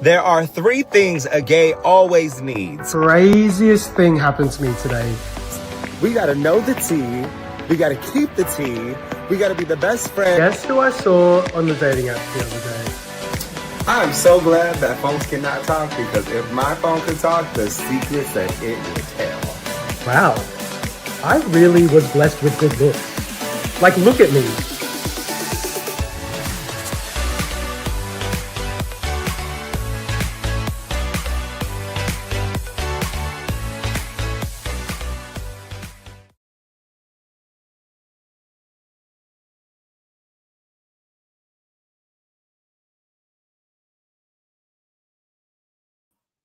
There are three things a gay always needs. Craziest thing happened to me today. We gotta know the tea. We gotta keep the tea. We gotta be the best friend. Guess who I saw on the dating app the other day? I'm so glad that phones cannot talk, because if my phone could talk, the secrets that it would tell. Wow, I really was blessed with good looks. Like, look at me.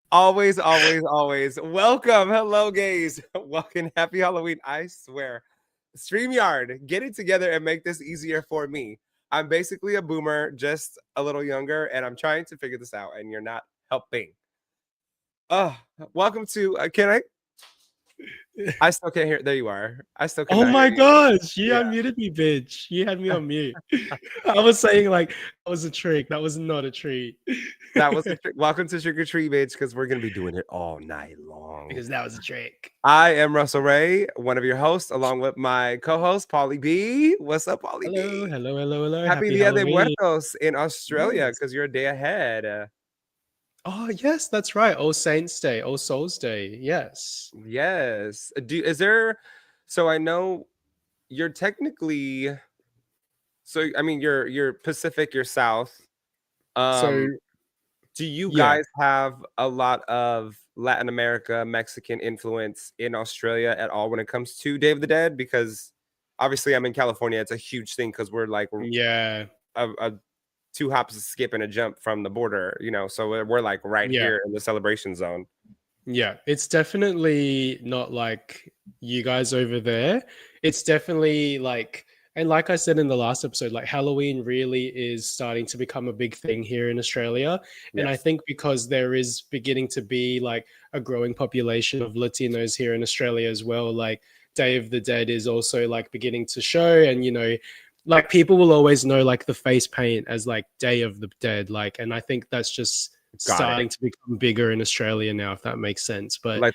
Always, always, always. Welcome. Hello, gays. Welcome. Happy Halloween. I swear. StreamYard, get it together and make this easier for me. I'm basically a boomer, just a little younger, and I'm trying to figure this out, and you're not helping. Welcome to, can I still can't hear. There you are. I still can't. Oh my gosh, you Yeah. unmuted me, bitch. You had me on mute. I was saying like that was a trick. That was not a treat. That was a trick. Welcome to Trick or Treat, bitch, because we're gonna be doing it all night long. Because that was a trick. I am Russell Ray, one of your hosts, along with my co-host Pauly B. What's up, Pauly Hello, B? hello, hello, hello. Happy Dia de Halloween. Muertos in Australia, Yes. because you're a day ahead. Oh yes, that's right. All Saints Day, All Souls Day. Yes. Yes. Is there? So I know you're technically. So I mean, you're Pacific, you're South. So Do you yeah. guys have a lot of Latin America, Mexican influence in Australia at all when it comes to Day of the Dead? Because obviously I'm in California. It's a huge thing because we're like Yeah. a two hops, a skip, and a jump from the border, you know, so we're like right Yeah. here in the celebration zone. Yeah, it's definitely not like you guys over there. It's definitely like, and like I said in the last episode, like Halloween really is starting to become a big thing here in Australia. And I Yes. think because there is beginning to be like a growing population of Latinos here in Australia as well, like Day of the Dead is also like beginning to show. And, you know, like people will always know like the face paint as like Day of the Dead. Like, and I think that's just starting to become bigger in Australia now, if that makes sense. But like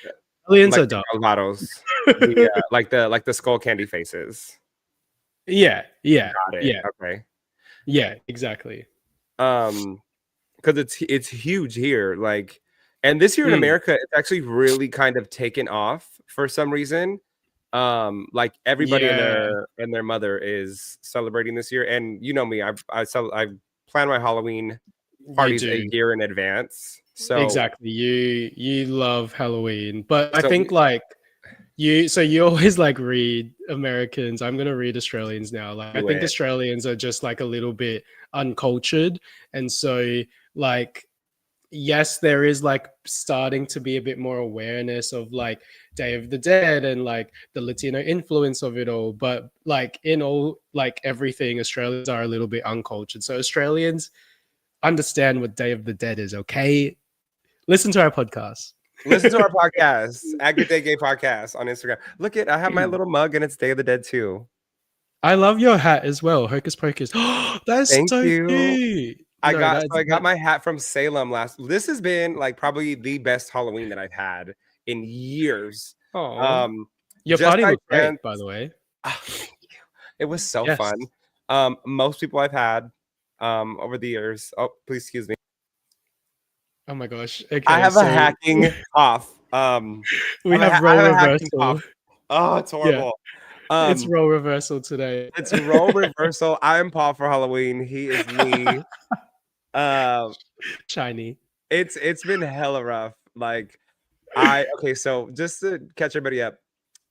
aliens are the dumb. Calvados, like the skull candy faces. Yeah, Got it. yeah, Okay. yeah, exactly. Because it's huge here, like, and this year in America, it's actually really kind of taken off for some reason. Like everybody and their mother is celebrating this year, and you know me, I plan my Halloween parties a year in advance. So exactly, you love Halloween, but I So- think like you always like read Americans. I'm gonna read Australians now. Like I think Australians are just like a little bit uncultured, and so like yes, there is like starting to be a bit more awareness of like Day of the Dead and like the Latino influence of it all. But like in all, like everything, Australians are a little bit uncultured. So Australians understand what Day of the Dead is, okay? Listen to our podcast. Listen to our podcast, at Good Day Gay Podcast on Instagram. Look at, I have my little mug and it's Day of the Dead too. I love your hat as well, Hocus Pocus. That's Thank so you. cute. I got my hat from Salem this has been like probably the best Halloween that I've had in years. Your party looked great, by the way. It was so fun. Most people I've had over the years. Oh, please excuse me. Oh my gosh. Okay, I have a hacking cough. We have role reversal. Oh, it's horrible. It's role reversal today. It's role reversal. I'm Paul for Halloween. He is me. Shiny. It's been hella rough. Like so just to catch everybody up,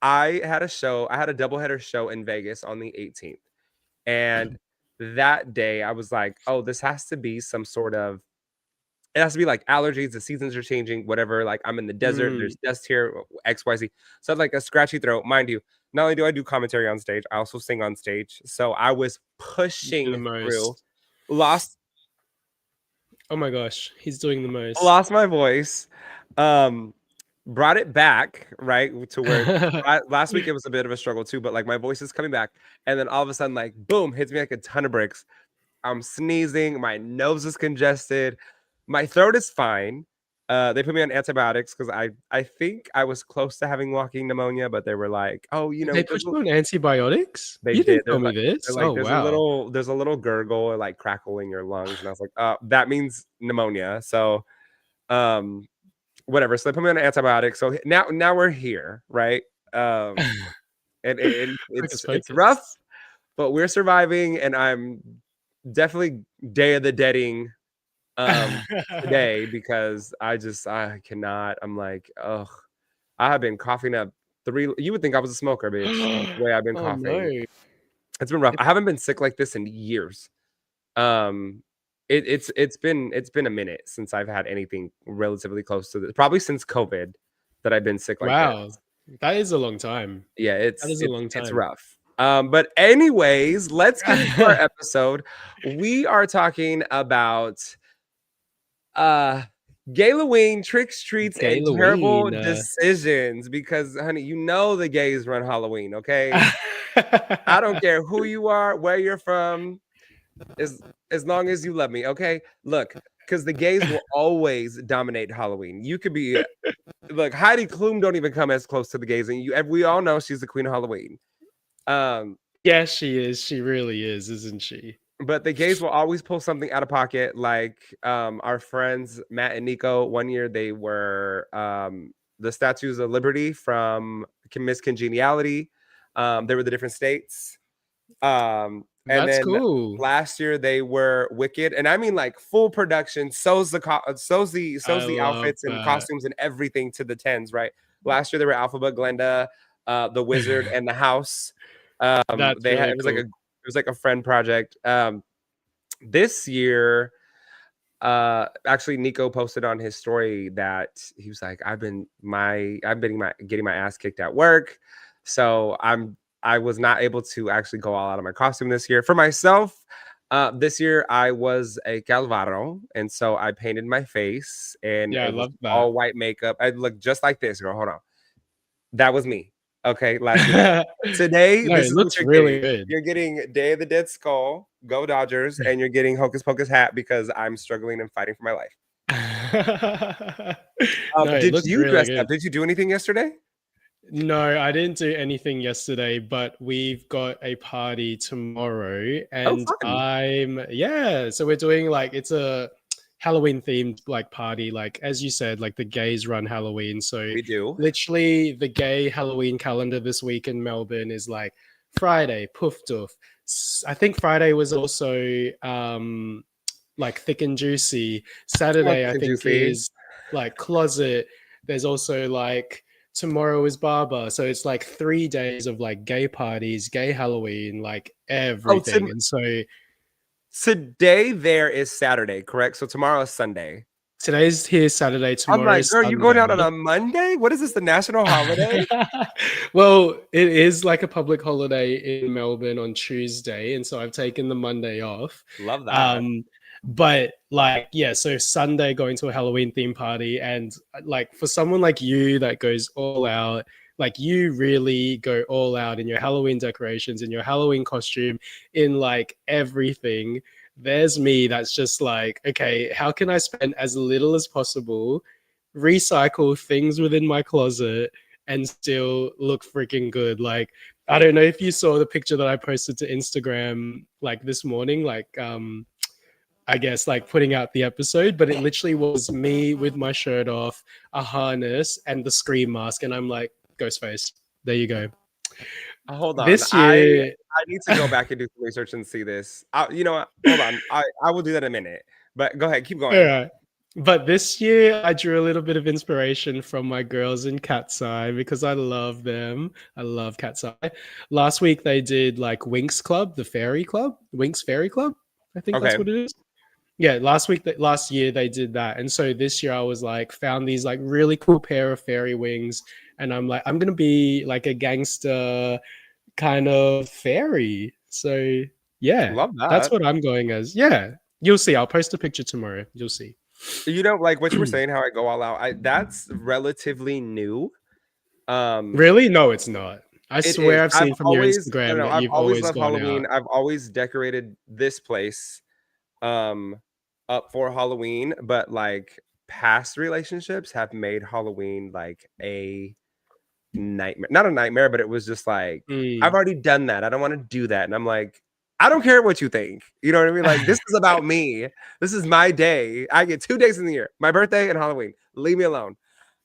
I had a doubleheader show in Vegas on the 18th. And that day I was like, oh, this has to be some sort of, it has to be like allergies, the seasons are changing, whatever. Like I'm in the desert, there's dust here, XYZ. So I had like a scratchy throat. Mind you, not only do I do commentary on stage, I also sing on stage. So I was pushing through, lost. Oh my gosh, he's doing the most. Lost my voice. Brought it back, right? To where last week it was a bit of a struggle too, but like my voice is coming back. And then all of a sudden, like boom, hits me like a ton of bricks. I'm sneezing, my nose is congested. My throat is fine. They put me on antibiotics because I think I was close to having walking pneumonia, but they were like, oh, They put you on antibiotics? they You did. didn't tell me this. They're like, Oh, wow. there's a little gurgle or like crackle in your lungs, and I was like, that means pneumonia. So, um, whatever. So they put me on antibiotics. So now we're here, right? And Focus, it's rough, focus. but we're surviving, and I'm definitely Day of the Deading today because I cannot. I'm like, ugh, I have been coughing up you would think I was a smoker, bitch. The way I've been Oh, coughing. no. It's been rough. I haven't been sick like this in years. Um it's been a minute since I've had anything relatively close to this. Probably since COVID that I've been sick like this. Wow. That is a long time. Yeah, That is a long it's time. rough. But anyways, let's get into our episode. We are talking about Gaylloween, tricks, treats, and terrible Gaylloween. decisions. Because, honey, you know the gays run Halloween, okay? I don't care who you are, where you're from, as long as you love me, okay? Look, because the gays will always dominate Halloween. You could be look, Heidi Klum don't even come as close to the gays, and we all know she's the queen of Halloween. Yeah, she is. She really is, isn't she? But the gays will always pull something out of pocket. Like our friends Matt and Nico, one year they were the Statues of Liberty from Miss Congeniality. They were the different states. And That's then cool. last year they were Wicked, and I mean like full production, sews the outfits and costumes and everything to the tens. Right. Last year they were Alphaba, Glenda, the Wizard, and the House. That's really It was like a friend project. This year, actually Nico posted on his story that he was like, I've been getting my ass kicked at work. So I was not able to actually go all out of my costume this year. For myself, this year I was a Calvaro, and so I painted my face, and I it was love that. all white makeup. I looked just like this, girl. Hold on. That was me. Okay, last year. Today, No, this it is looks what you're really getting. good. You're getting Day of the Dead Skull, go Dodgers, and you're getting Hocus Pocus hat because I'm struggling and fighting for my life. No, it Did looks you really dress good. up? Did you do anything yesterday? No, I didn't do anything yesterday, but we've got a party tomorrow, and fun. so we're doing like it's a Halloween themed like party, like as you said, like the gays run Halloween. So We do. literally the gay Halloween calendar this week in Melbourne is like Friday, Poof Doof. I think Friday was also like Thick and Juicy. Saturday, I think, is like Closet. There's also like tomorrow is Barber. So it's like 3 days of like gay parties, gay Halloween, like everything. And so today there is Saturday, correct? So tomorrow is Sunday. Today's here Saturday, tomorrow I'm like, is girl, Sunday. you going out on a Monday? What is this, the national holiday? Well, it is like a public holiday in Melbourne on Tuesday, and so I've taken the Monday off. Love that. But like, yeah, so Sunday going to a Halloween theme party, and like for someone like you that goes all out, like you really go all out in your Halloween decorations, in your Halloween costume, in like everything. There's me that's just like, okay, how can I spend as little as possible, recycle things within my closet, and still look freaking good? Like, I don't know if you saw the picture that I posted to Instagram like this morning, like I guess like putting out the episode, but it literally was me with my shirt off, a harness, and the Scream mask, and I'm like, Ghostface. There you go. Hold on. This year, I need to go back and do some research and see this. You know what? Hold on. I will do that in a minute. But go ahead, keep going. All right. But this year, I drew a little bit of inspiration from my girls in Cat's Eye because I love them. I love Cat's Eye. Last week, they did like Winx Club, the Fairy Club, Winx Fairy Club. I think that's what it is. Yeah, last year they did that. And so this year I was like, found these like really cool pair of fairy wings. And I'm like, I'm going to be like a gangster kind of fairy. So yeah, love that. That's what I'm going as. Yeah, you'll see. I'll post a picture tomorrow. You'll see. You know, like what you were saying, how I go all out. That's relatively new. Really? No, it's not. I swear I've seen from your Instagram that I've you've always always loved gone Halloween. out. I've always decorated this place. up for Halloween, but like past relationships have made Halloween like a nightmare. Not a nightmare, but it was just like, I've Mm. already done that. I don't want to do that. And I'm like, I don't care what you think. You know what I mean? Like, this is about me. This is my day. I get 2 days in the year, my birthday and Halloween. Leave me alone.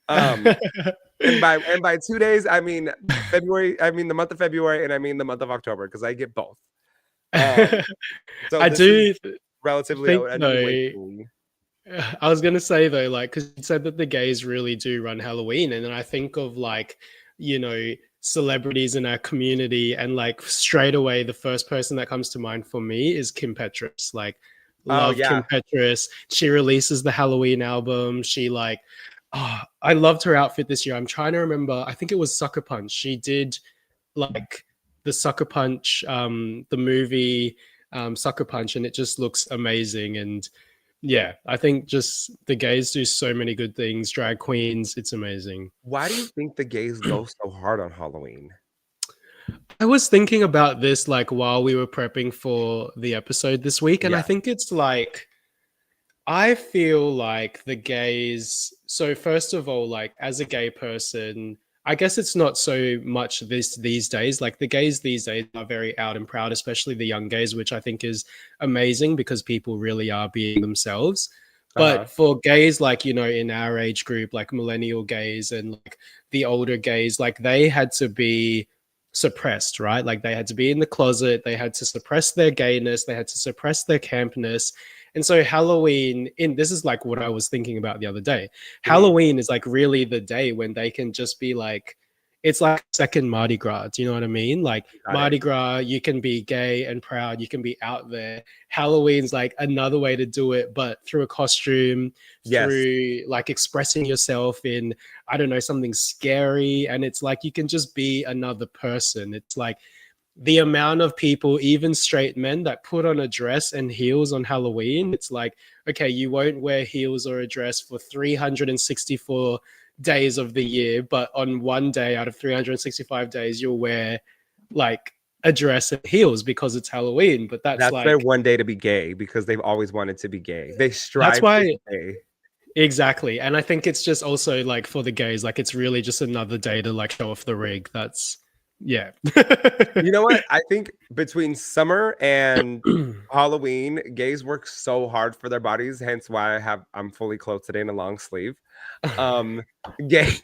And by 2 days, I mean February, I mean the month of February, and I mean the month of October, because I get both. So I this is do relatively think a new way though, for me. I was gonna say though, like, because you said that the gays really do run Halloween, and then I think of like, celebrities in our community, and like straight away, the first person that comes to mind for me is Kim Petras. Like, Oh love yeah. Kim Petras. She releases the Halloween album. She like, I loved her outfit this year. I'm trying to remember. I think it was Sucker Punch. She did like the Sucker Punch, the movie Sucker Punch, and it just looks amazing. And yeah, I think just the gays do so many good things. Drag queens, it's amazing. Why do you think the gays go so hard on Halloween? I was thinking about this like while we were prepping for the episode this week, and I Yeah. think it's like I feel like the gays. So first of all, like as a gay person, I guess it's not so much these days. Like the gays these days are very out and proud, especially the young gays, which I think is amazing because people really are being themselves. Uh-huh. But for gays, like in our age group, like millennial gays and like the older gays, like they had to be suppressed, right? Like they had to be in the closet, they had to suppress their gayness, they had to suppress their campness. And so Halloween, in this is like what I was thinking about the other day. Mhm. Halloween is like really the day when they can just be like, it's like second Mardi Gras. Do you know what I mean? Like Got it. Mardi Gras, you can be gay and proud, you can be out there. Halloween's like another way to do it, but through a costume, Yes. through like expressing yourself in, I don't know, something scary. And it's like you can just be another person. It's like the amount of people, even straight men, that put on a dress and heels on Halloween. It's like, okay, you won't wear heels or a dress for 364 days of the year, but on one day out of 365 days, you'll wear like a dress and heels because it's Halloween. But that's That's their like, one day to be gay because they've always wanted to be gay. They that's strive to why be gay. exactly. And I think it's just also like for the gays, like it's really just another day to like show off the rig. That's yeah. You know what? I think between summer and Halloween, gays work so hard for their bodies, hence why I'm fully clothed today in a long sleeve. Gays.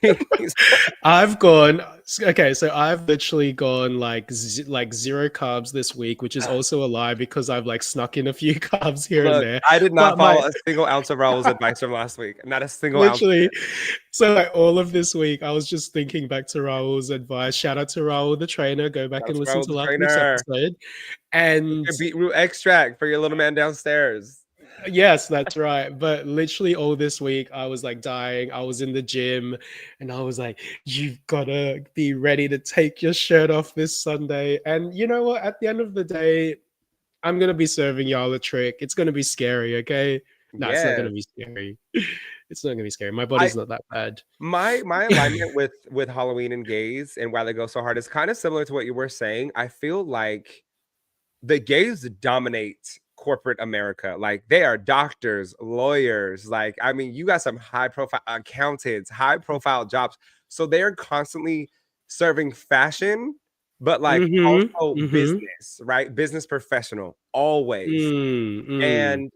I've gone okay, so I've literally gone like like zero carbs this week, which is also a lie because I've like snuck in a few carbs here and Look, there. I did not But my follow a single ounce of Raul's advice from last week. Not a single ounce of literally, it. so like all of this week, I was just thinking back to Raul's advice. Shout out to Raul the trainer. Go back and That's listen Raul to the last week's trainer. episode. And Your beetroot extract for your little man downstairs. yes, that's right. But literally all this week, I was like dying. I was in the gym and I was like, you've got to be ready to take your shirt off this Sunday. And you know what? At the end of the day, I'm going to be serving y'all a trick. It's going to be scary, okay? No, it's not going Yes. to be scary. It's not going to be scary. My I body's not that bad. my alignment with Halloween and gays and why they go so hard is kind of similar to what you were saying. I feel like the gays dominate corporate America. Like they are doctors, lawyers. Like, I mean, you got some high profile accountants, high profile jobs. So they're constantly serving fashion, but like Mm-hmm. also Mm-hmm. business, right? Business professional, always. Mm. And,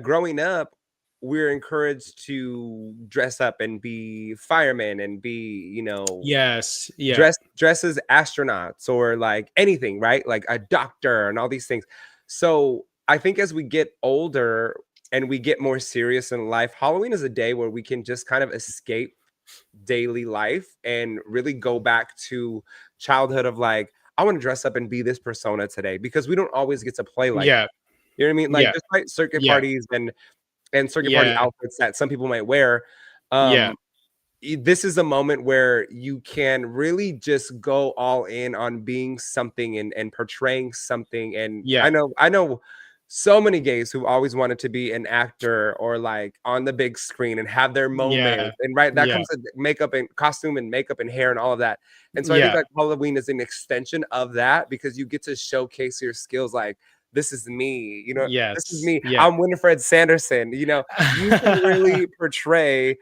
growing up, we're encouraged to dress up and be firemen and be, Yes. Yeah. dress as astronauts or like anything, right? Like a doctor and all these things. So I think as we get older and we get more serious in life, Halloween is a day where we can just kind of escape daily life and really go back to childhood of like, I want to dress up and be this persona today because we don't always get to play like Yeah. that. You know what I mean? Like Yeah. despite circuit Yeah. parties and circuit party Yeah. outfits that some people might wear, Yeah. this is a moment where you can really just go all in on being something and portraying something. And Yeah. I know so many gays who always wanted to be an actor or like on the big screen and have their Yeah. moments. And right, that Yeah. comes with makeup and costume and makeup and hair and all of that. And so I think Yeah. like Halloween is an extension of that because you get to showcase your skills like this is me, you know, this is Yes. me. Yeah. I'm Winifred Sanderson. You know, you can really portray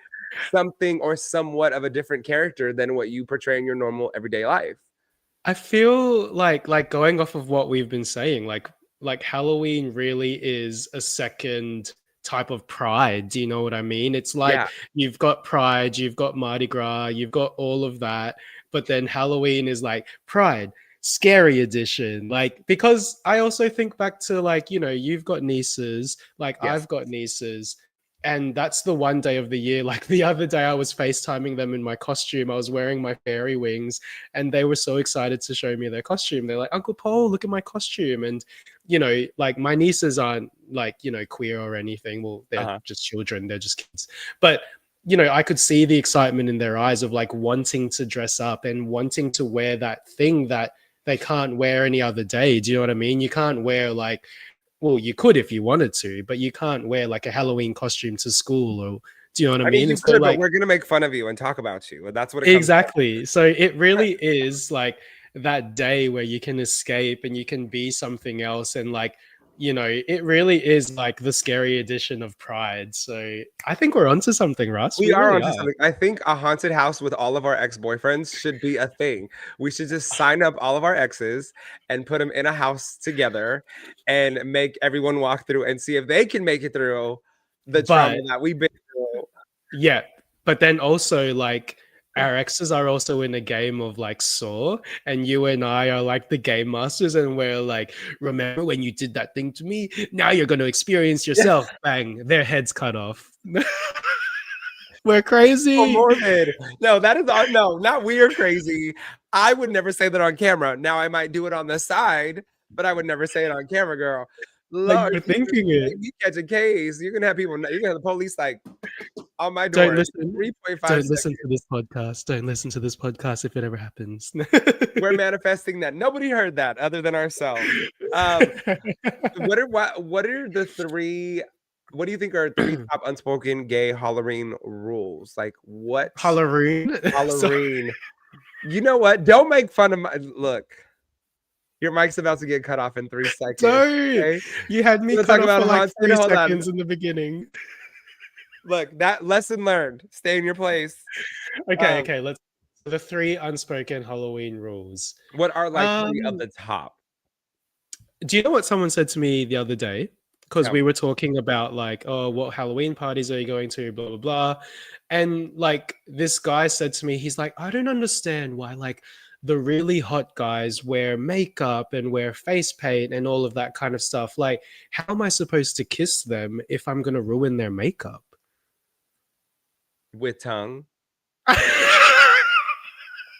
something or somewhat of a different character than what you portray in your normal everyday life. I feel like going off of what we've been saying, like Halloween really is a second type of pride. Do you know what I mean? It's like Yeah. you've got Pride, you've got Mardi Gras, you've got all of that, but then Halloween is like Pride, scary edition. Like, because I also think back to, like, you know, you've got nieces, like Yes. I've got nieces. And that's the one day of the year. Like the other day, I was FaceTiming them in my costume. I was wearing my fairy wings, and they were so excited to show me their costume. They're like, Uncle Paul, look at my costume. And, you know, like my nieces aren't like, you know, queer or anything. Well, they're just children, they're just kids. But, you know, I could see the excitement in their eyes of like wanting to dress up and wanting to wear that thing that they can't wear any other day. Do you know what I mean? You can't wear like, well, you could if you wanted to, but you can't wear like a Halloween costume to school, or do you know what I mean? You And so, could, like, but we're gonna make fun of you and talk about you. That's what it comes exactly. So it really is like that day where you can escape and you can be something else, and like, you know, it really is like the scary edition of Pride. So I think we're onto something, Russ. We are really onto something. I think a haunted house with all of our ex-boyfriends should be a thing. We should just sign up all of our exes and put them in a house together and make everyone walk through and see if they can make it through the trauma that we've been through. Yeah, but then also like our exes are also in a game of like Saw, and you and I are like the game masters, and we're like, remember when you did that thing to me? Now you're going to experience yourself. Bang, their heads cut off. We're crazy. So morbid. No, that is no, not weird crazy. I would never say that on camera. Now I might do it on the side, but I would never say it on camera, girl. Like, Lord, you're thinking it. you catch a case, you're gonna have people. You're gonna have the police like on my door. Don't listen. 3.5 Don't seconds. listen to this podcast. Don't listen to this podcast if it ever happens. We're manifesting that. Nobody heard that other than ourselves. What are the three? What do you think are three top unspoken gay Halloween rules? Like what? Halloween. Halloween. You know what? Don't make fun of my look. Your mic's about to get cut off in 3 seconds. Don't. Okay? You had me cut off for like 3 seconds in the beginning. Look, that lesson learned. Stay in your place. Okay. Let's the 3 unspoken Halloween rules. What are like 3 of the top? Do you know what someone said to me the other day? Because we were talking about like, oh, what Halloween parties are you going to? Blah blah blah. And like this guy said to me, he's like, I don't understand why like the really hot guys wear makeup and wear face paint and all of that kind of stuff. Like, how am I supposed to kiss them if I'm gonna ruin their makeup? With tongue.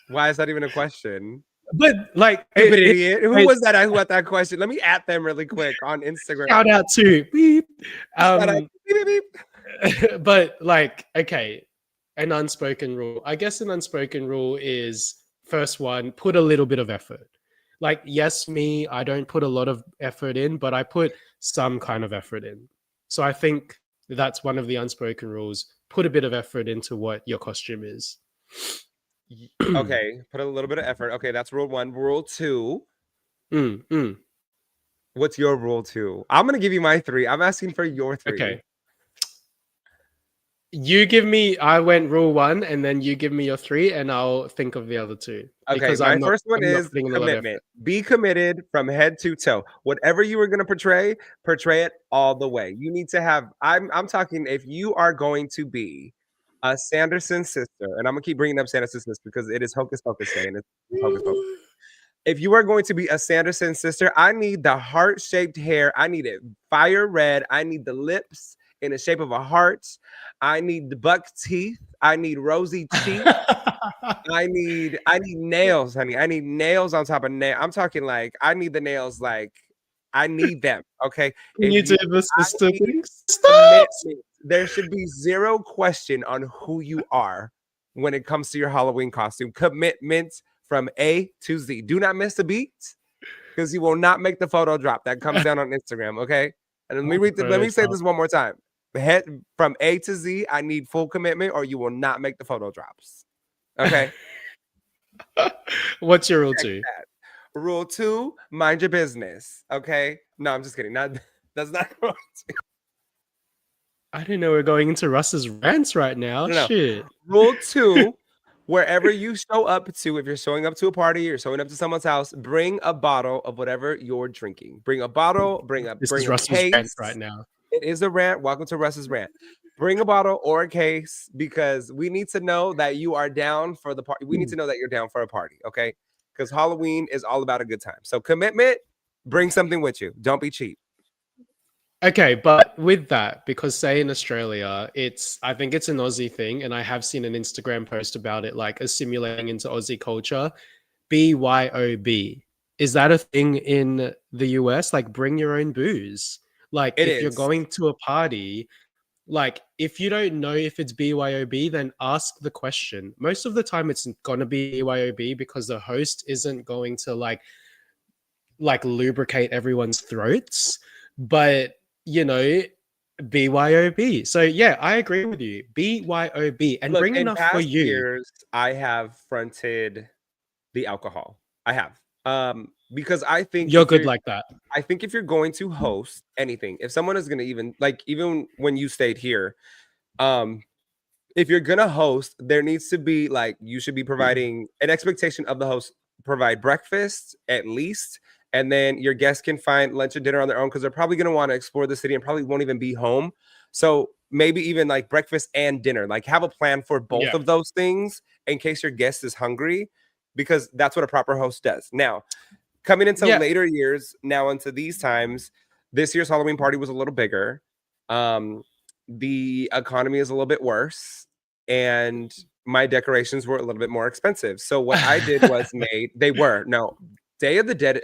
Why is that even a question? But like, idiot. Who was that? Who had that question? Let me at them really quick on Instagram. Shout out to beep. Beep, beep, beep. But like, okay, an unspoken rule. I guess an unspoken rule is, first one, put a little bit of effort. Like, yes, me, I don't put a lot of effort in, but I put some kind of effort in. So I think that's one of the unspoken rules. Put a bit of effort into what your costume is. Okay, put a little bit of effort. Okay, that's rule 1. Rule 2. What's your rule 2? I'm gonna give you my 3. I'm asking for your 3. Okay. You give me. I went rule 1, and then you give me your 3, and I'll think of the other 2. Okay, my first one is commitment. Be committed from head to toe. Whatever you are going to portray it all the way. You need to have. I'm talking. If you are going to be a Sanderson sister, and I'm gonna keep bringing up Sanderson sister because it is Hocus Pocus Day, and it's Hocus Pocus. If you are going to be a Sanderson sister, I need the heart-shaped hair. I need it fire red. I need the lips in the shape of a heart. I need the buck teeth. I need rosy cheeks. I need nails, honey. I need nails on top of nails. I'm talking like I need the nails like I need them. Okay. Can you do the sister things? There should be zero question on who you are when it comes to your Halloween costume. Commitment from A to Z. Do not miss a beat because you will not make the photo drop that comes down on Instagram. Okay. And let me say this one more time. Head from A to Z. I need full commitment, or you will not make the photo drops. Okay. What's your rule 2? Rule 2, mind your business. Okay. No, I'm just kidding. That's not I didn't know we're going into Russ's rants right now. No. Shit. Rule 2, wherever you show up to, if you're showing up to a party or showing up to someone's house, bring a bottle of whatever you're drinking. Bring a bottle, bring a Russ's case. rant right now. It is a rant. Welcome to Russ's rant. Bring a bottle or a case because we need to know that you are down for the party. We need to know that you're down for a party, okay? Because Halloween is all about a good time. So commitment, bring something with you. Don't be cheap. Okay, but with that, because say in Australia, I think it's an Aussie thing, and I have seen an Instagram post about it, like assimilating into Aussie culture. BYOB. Is that a thing in the US? Like, bring your own booze. Like, if you're going to a party, like, if you don't know if it's BYOB, then ask the question. Most of the time, it's gonna be BYOB because the host isn't going to like lubricate everyone's throats, but you know, BYOB. So yeah, I agree with you. BYOB and bring enough for you. Years, I have fronted the alcohol. I have. Because I think you're good like that. I think if you're going to host anything, if someone is gonna even when you stayed here, if you're gonna host, there needs to be like you should be providing an expectation of the host, provide breakfast at least. And then your guests can find lunch and dinner on their own because they're probably going to want to explore the city and probably won't even be home. So maybe even like breakfast and dinner, like have a plan for both of those things in case your guest is hungry, because that's what a proper host does. Now, coming into later years, now into these times, this year's Halloween party was a little bigger. The economy is a little bit worse. And my decorations were a little bit more expensive. So what I did was Day of the Dead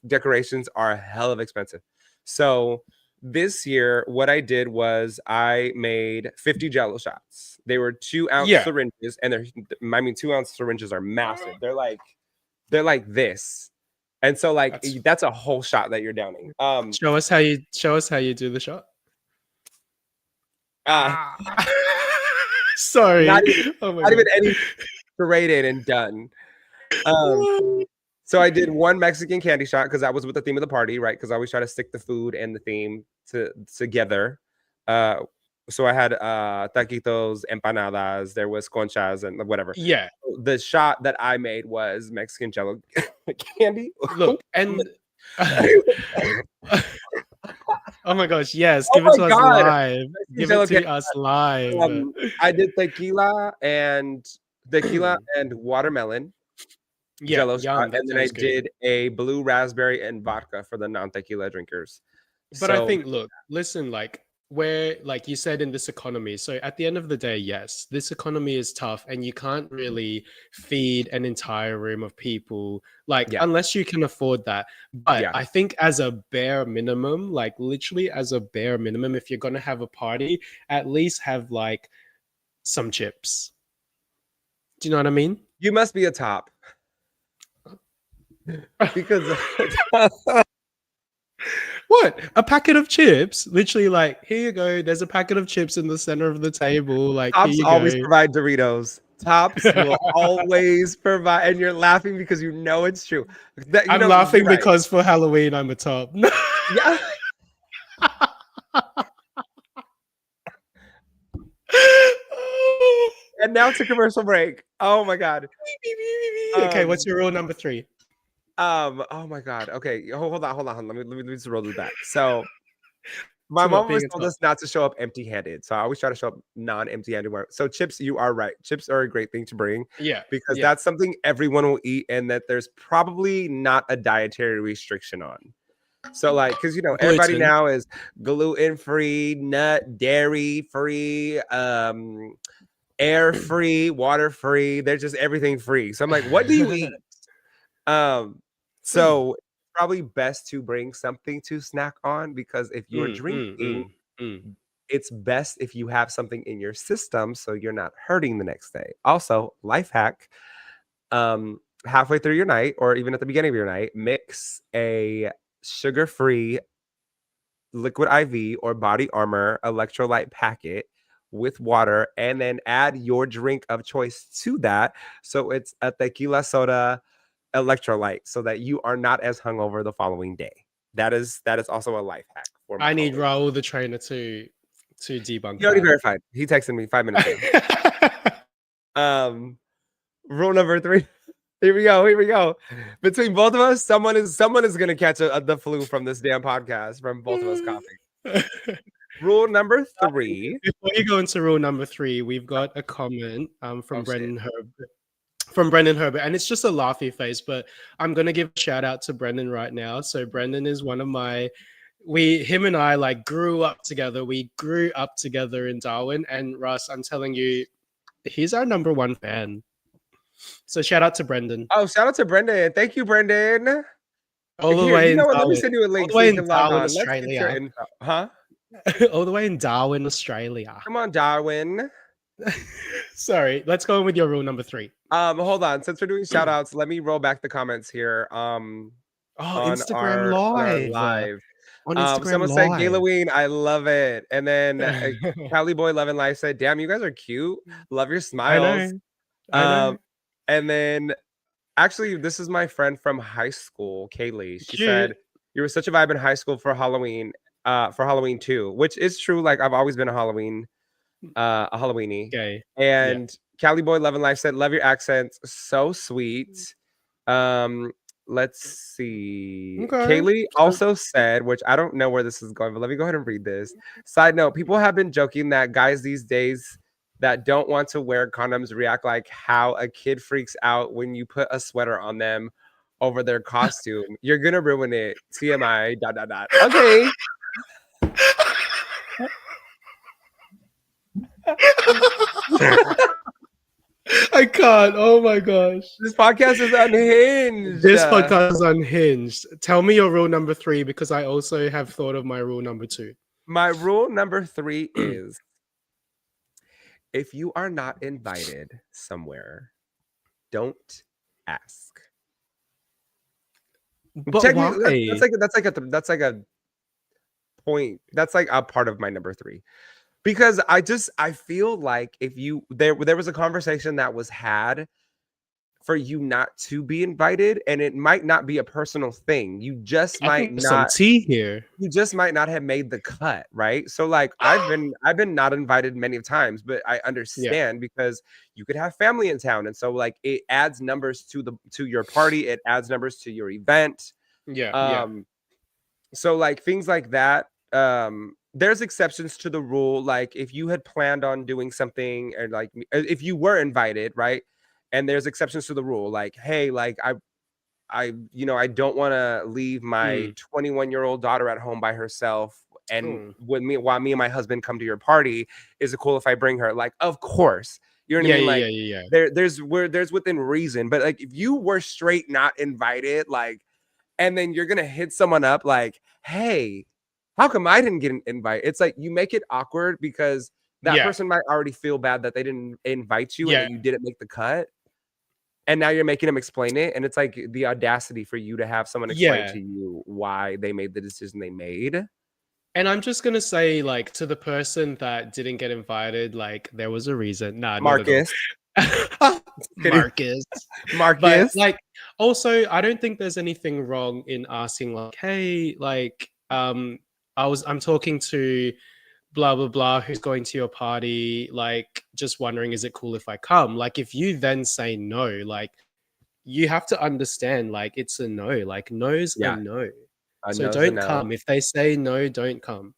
decorations are a hell of expensive. So this year, what I did was I made 50 Jello shots. They were 2-ounce syringes, and 2-ounce syringes are massive. They're like this, and so that's a whole shot that you're downing. Show us how you do the shot. Sorry, not even any rated and done. So I did one Mexican candy shot because that was with the theme of the party, right? Because I always try to stick the food and the theme together. So I had taquitos, empanadas, there was conchas and whatever. Yeah. The shot that I made was Mexican Jello candy. Look, and oh my gosh, yes, give it to us live. Give it to us live. I did tequila and watermelon. Jello shot, and then I did a blue raspberry and vodka for the non-tequila drinkers. But I think, listen, like where, like you said, in this economy. So at the end of the day, yes, this economy is tough, and you can't really feed an entire room of people, unless you can afford that. But I think as a bare minimum, like literally as a bare minimum, if you're gonna have a party, at least have like some chips. Do you know what I mean? You must be a top. Because what? A packet of chips? Literally, like, here you go. There's a packet of chips in the center of the table. Like, Tops always provide Doritos. Tops will always provide, and you're laughing because you know it's true. I'm laughing because for Halloween I'm a top. Yeah. And now to commercial break. Oh my god. Okay, what's your rule number 3? Oh my god. Okay, hold on. Let me just roll this back. So my mom always told us not to show up empty-handed. So I always try to show up non-empty-handed. So chips, you are right. Chips are a great thing to bring. Yeah. Because that's something everyone will eat, and that there's probably not a dietary restriction on. So because everybody now is gluten-free, nut, dairy-free, air-free, water-free. They're just everything free. So I'm like, what do you eat? So it's probably best to bring something to snack on, because if you're drinking, it's best if you have something in your system so you're not hurting the next day. Also, life hack, halfway through your night or even at the beginning of your night, mix a sugar-free liquid IV or Body Armor electrolyte packet with water, and then add your drink of choice to that. So it's a tequila soda, electrolyte so that you are not as hungover the following day. That is also a life hack for my I need followers. Raul the trainer to debunk He already that. verified. He texted me 5 minutes ago. Rule number 3. Here we go. Between both of us, someone is gonna catch the flu from this damn podcast from both of us coughing. Rule number 3. Before you go into rule number 3, we've got a comment from Oh, Brendan Herbert, and it's just a laughy face, but I'm gonna give a shout out to Brendan right now. So Brendan is one of him and I like grew up together. We grew up together in Darwin, and Russ, I'm telling you, he's our number 1 fan. So shout out to Brendan. Oh, shout out to Brendan. Thank you, Brendan. All the way in Darwin. Let me send you a link All the way so you in can log Darwin, on. Let's get Australia. your info. Huh? All the way in Darwin, Australia. Come on, Darwin. Sorry, let's go in with your rule number 3. Hold on. Since we're doing shout outs, let me roll back the comments here. On Instagram live. On Instagram Someone Live. said Gaylloween, I love it. And then Cali Boy Love and Life said, damn, you guys are cute. Love your smiles. I know. And then actually, this is my friend from high school, Kaylee. She said, you were such a vibe in high school for Halloween too, which is true. Like I've always been a Halloweenie. Okay. And Cali Boy Love and Life said, love your accents. So sweet. Let's see. Okay. Kaylee also said, which I don't know where this is going, but let me go ahead and read this. Side note, people have been joking that guys these days that don't want to wear condoms react like how a kid freaks out when you put a sweater on them over their costume. You're gonna ruin it. TMI. ... Okay. I can't. Oh my gosh. This podcast is unhinged. This podcast is unhinged. Tell me your rule number 3 because I also have thought of my rule number 2. My rule number 3 is if you are not invited somewhere, don't ask. But why? That's like a point. That's like a part of my number 3. Because I feel like if there was a conversation that was had for you not to be invited, and it might not be a personal thing. You just might not some tea here. You just might not have made the cut, right? So like I've been not invited many times, but I understand because you could have family in town, and so like it adds numbers to your party, it adds numbers to your event. So like things like that. There's exceptions to the rule. Like if you had planned on doing something, or like if you were invited, right? And there's exceptions to the rule. Like, hey, like I don't want to leave my 21-year-old daughter at home by herself. And while me and my husband come to your party, is it cool if I bring her? Like, of course. You know what I mean? Like, there's within reason. But like if you were straight not invited, like, and then you're gonna hit someone up like, hey, how come I didn't get an invite? It's like you make it awkward because that person might already feel bad that they didn't invite you and you didn't make the cut. And now you're making them explain it. And it's like the audacity for you to have someone explain to you why they made the decision they made. And I'm just going to say, like, to the person that didn't get invited, like, there was a reason. Nah, Marcus. Marcus. But, like, also, I don't think there's anything wrong in asking, like, hey, like, I'm talking to blah blah blah who's going to your party, like just wondering, is it cool if I come? Like if you then say no, like you have to understand, like it's a no, like no's a no. So don't come. If they say no, don't come.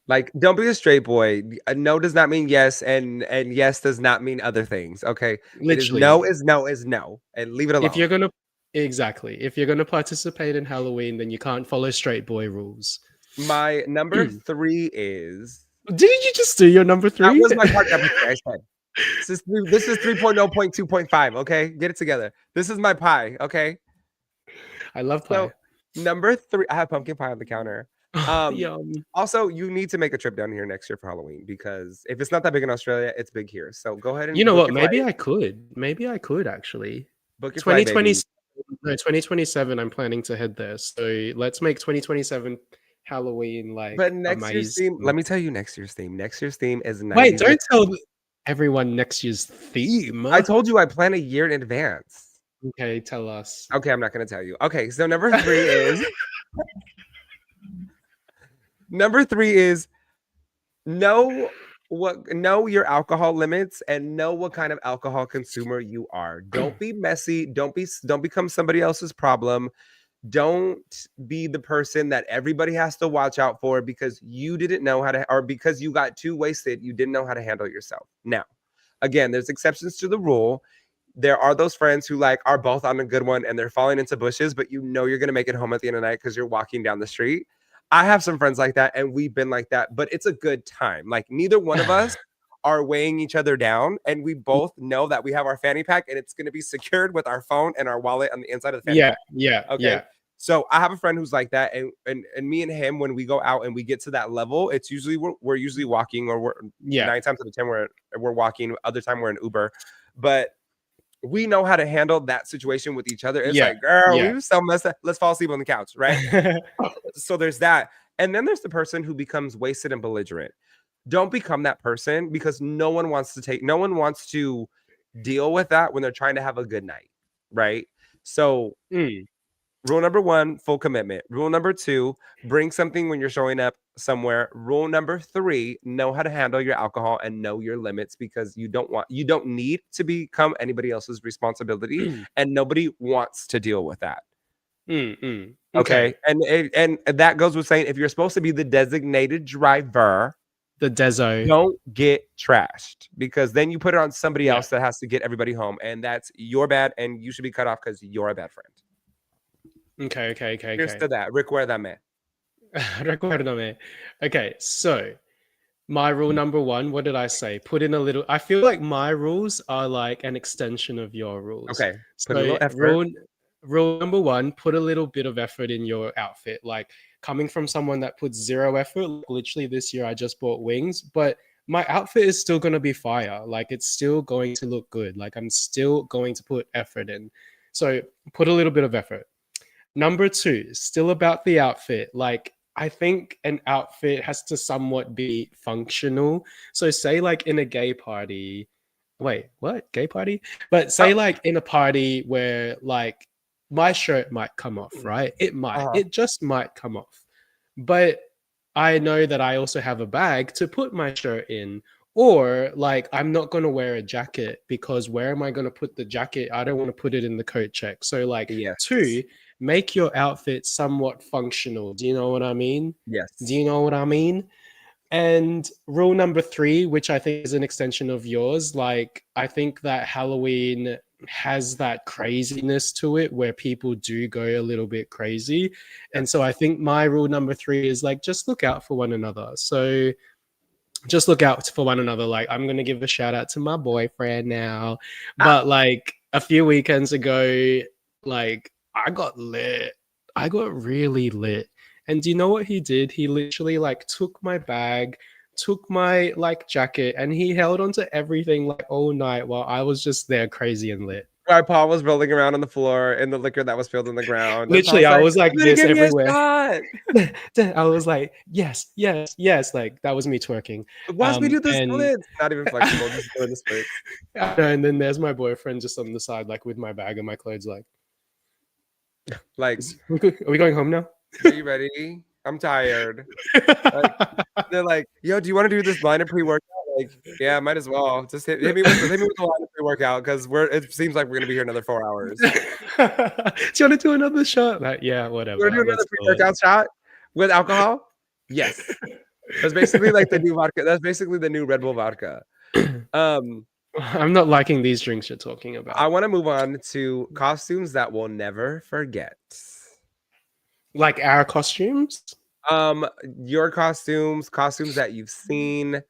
Like don't be a straight boy. A no does not mean yes, and yes does not mean other things. Okay, literally, no is no, and leave it alone. If you're gonna participate in Halloween, then you can't follow straight boy rules. My number 3 is. Didn't you just do your number 3? That was my part number 3. I said this is 3.0.2.5. Okay, get it together. This is my pie. Okay, I love pie. So, number 3, I have pumpkin pie on the counter. Yum. Also, you need to make a trip down here next year for Halloween because if it's not that big in Australia, it's big here. So go ahead and you know what? Maybe I could actually book your 2027. No, 2027. I'm planning to head there. So let's make 2027. Halloween, like, but next year's theme. Let me tell you next year's theme. Next year's theme is 90s. Wait, don't tell everyone next year's theme. I told you I plan a year in advance. Okay, tell us. Okay, I'm not gonna tell you. Okay, so number three is know know your alcohol limits and know what kind of alcohol consumer you are. Don't be messy. Don't become somebody else's problem. Don't be the person that everybody has to watch out for because you didn't know how to, or because you got too wasted, you didn't know how to handle yourself. Now, again, there's exceptions to the rule. There are those friends who like are both on a good one and they're falling into bushes, but you know you're gonna make it home at the end of the night because you're walking down the street. I have some friends like that, and we've been like that, but it's a good time. Like neither one of us are weighing each other down, and we both know that we have our fanny pack and it's gonna be secured with our phone and our wallet on the inside of the fanny pack. Okay. So I have a friend who's like that, and me and him, when we go out and we get to that level, it's usually we're usually walking, or we're 9 times out of 10 we're walking. Other time we're in Uber, but we know how to handle that situation with each other. It's like, girl, we so messed up. Let's fall asleep on the couch, right? So there's that, and then there's the person who becomes wasted and belligerent. Don't become that person because no one wants to deal with that when they're trying to have a good night, right? So. Rule number 1, full commitment. Rule number 2, bring something when you're showing up somewhere. Rule number 3, know how to handle your alcohol and know your limits because you don't need to become anybody else's responsibility and nobody wants to deal with that. Okay. And that goes with saying if you're supposed to be the designated driver, the deso, don't get trashed because then you put it on somebody else that has to get everybody home, and that's your bad, and you should be cut off because you're a bad friend. Okay. Here's to that. Recuérdame. Recuérdame. Okay, so my rule number 1, what did I say? Put in a little. I feel like my rules are like an extension of your rules. Okay. Put a little effort. Rule number 1, put a little bit of effort in your outfit. Like coming from someone that puts 0 effort, like literally this year I just bought wings, but my outfit is still going to be fire. Like it's still going to look good. Like I'm still going to put effort in. So put a little bit of effort. Number 2, still about the outfit. Like, I think an outfit has to somewhat be functional. So say like in a gay party, wait, what? Gay party? But say like in a party where like my shirt might come off, right? It might. It just might come off. But I know that I also have a bag to put my shirt in. Or like I'm not going to wear a jacket because where am I going to put the jacket? I don't want to put it in the coat check. So like 2, make your outfit somewhat functional. Do you know what I mean? Yes. Do you know what I mean? And rule number 3, which I think is an extension of yours, like I think that Halloween has that craziness to it where people do go a little bit crazy. And so I think my rule number 3 is like, just look out for one another. So just look out for one another. Like I'm going to give a shout out to my boyfriend now, but like a few weekends ago, like I got lit. I got really lit. And do you know what he did? He literally like took my bag, took my like jacket, and he held onto everything like all night while I was just there crazy and lit. My paw was rolling around on the floor in the liquor that was spilled on the ground. Literally, I was like this everywhere. I was like, yes. Like that was me twerking. Watch me do the splits. Not even flexible, just doing the splits. And then there's my boyfriend just on the side, like with my bag and my clothes, like, are we going home now? Are you ready? I'm tired. Like, they're like, yo, do you want to do this line of pre-workout? Like, yeah, might as well. Just hit me with the line of pre-workout because it seems like we're gonna be here another 4 hours. Do you want to do another shot? Like, yeah, whatever. We're doing another pre-workout shot with alcohol? Yes. That's basically like the new vodka. That's basically the new Red Bull vodka. I'm not liking these drinks you're talking about. I want to move on to costumes that we'll never forget. Like our costumes? Your costumes that you've seen.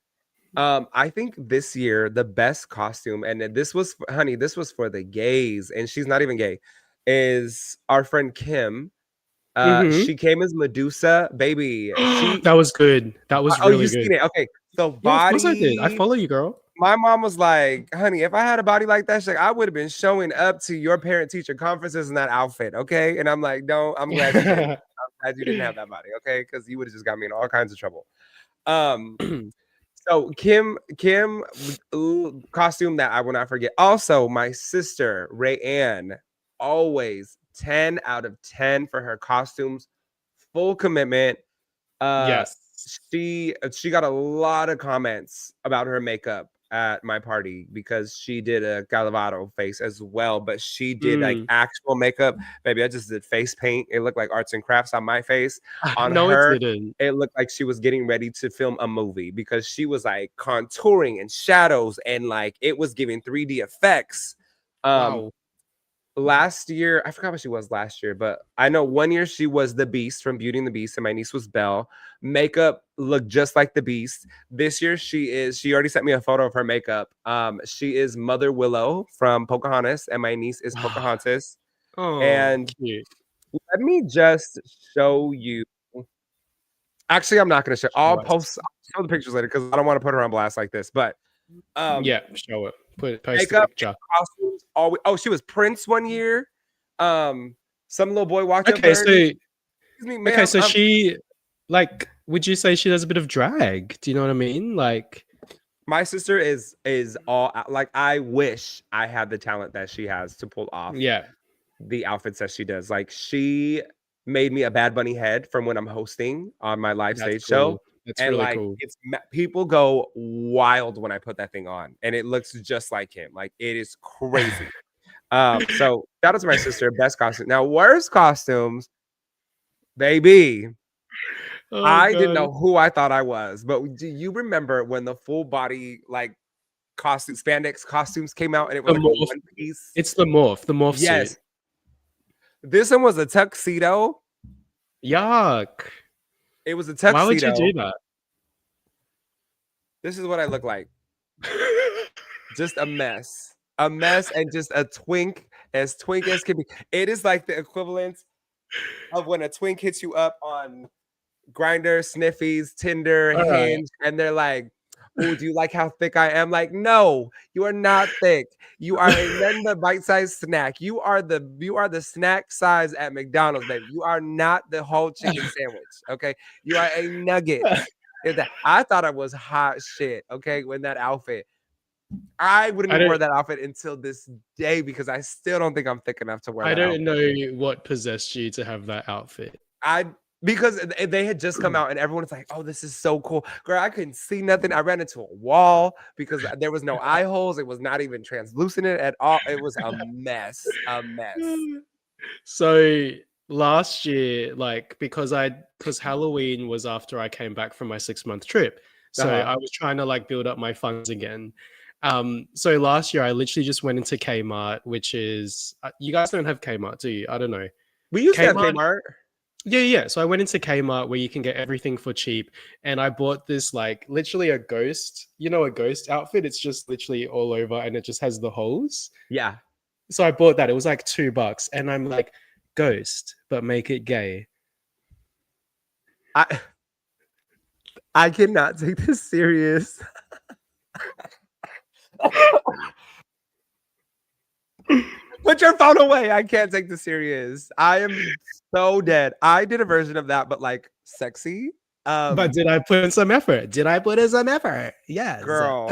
I think this year the best costume, and this was for the gays, and she's not even gay, is our friend Kim. She came as Medusa, baby. That was good. That was really good. Seen it? Okay, so body. Yeah, of course I did. I follow you, girl. My mom was like, honey, if I had a body like that, I would have been showing up to your parent-teacher conferences in that outfit, okay? And I'm like, no, I'm glad you didn't. I'm glad you didn't have that body, okay? Because you would have just got me in all kinds of trouble. So Kim costume that I will not forget. Also, my sister, Ray Ann, always 10 out of 10 for her costumes. Full commitment. Yes. She got a lot of comments about her makeup at my party because she did a Gaylloween face as well, but she did like actual makeup. Baby, I just did face paint. It looked like arts and crafts on my face. On No, her, it didn't. it looked like she was getting ready to film a movie because she was like contouring and shadows and like it was giving 3D effects. Wow. Last year, I forgot what she was last year, but I know one year she was the Beast from Beauty and the Beast, and my niece was Belle. Makeup looked just like the Beast. This year she already sent me a photo of her makeup. She is Mother Willow from Pocahontas, and my niece is Pocahontas. Oh, and cute. let me just show you. Actually, I'm not going to show. I'll show the pictures later because I don't want to put her on blast like this. But yeah, show it. Post makeup, the picture. Costumes. Oh, she was Prince one year. Some little boy walked up Okay, to her. so Excuse me, ma'am, okay, so she like. Would you say she does a bit of drag? Do you know what I mean? Like, my sister is all like. I wish I had the talent that she has to pull off. yeah, the outfits that she does. Like she made me a Bad Bunny head from when I'm hosting on my live stage show. That's and really like cool. it's people go wild when I put that thing on, and it looks just like him. Like it is crazy. So that was my sister, best costume. Now, worst costumes, baby. Oh, I God. didn't know who I thought I was, but do you remember when the full body like costume spandex costumes came out and it was like a one piece? It's the morph yes. suit. This one was a tuxedo. Yuck. It was a tuxedo. Why would you do that? This is what I look like. Just a mess. A mess and just a twink as can be. It is like the equivalent of when a twink hits you up on Grindr, Sniffies, Tinder, Hinge, and they're like, oh, do you like how thick I am? Like, no, you are not thick. You are a bite-sized snack. You are the snack size at McDonald's, baby. You are not the whole chicken sandwich. Okay. You are a nugget. I thought I was hot shit. Okay. When that outfit. I wouldn't have worn that outfit until this day because I still don't think I'm thick enough to wear that outfit. I don't know what possessed you to have that outfit. Because they had just come out and everyone's like, oh, this is so cool. Girl, I couldn't see nothing. I ran into a wall because there was no eye holes. It was not even translucent at all. It was a mess. A mess. So last year, like, because Halloween was after I came back from my 6-month trip. So I was trying to like build up my funds again. So last year I literally just went into Kmart, which is you guys don't have Kmart, do you? I don't know. We used to have Kmart. Yeah. So I went into Kmart where you can get everything for cheap. And I bought this like literally a ghost, a ghost outfit. It's just literally all over and it just has the holes. Yeah. So I bought that. It was like $2. And I'm like, ghost, but make it gay. I cannot take this serious. Put your phone away. I can't take this serious. I am so dead. I did a version of that, but like sexy. But did I put in some effort? Yes. Girl,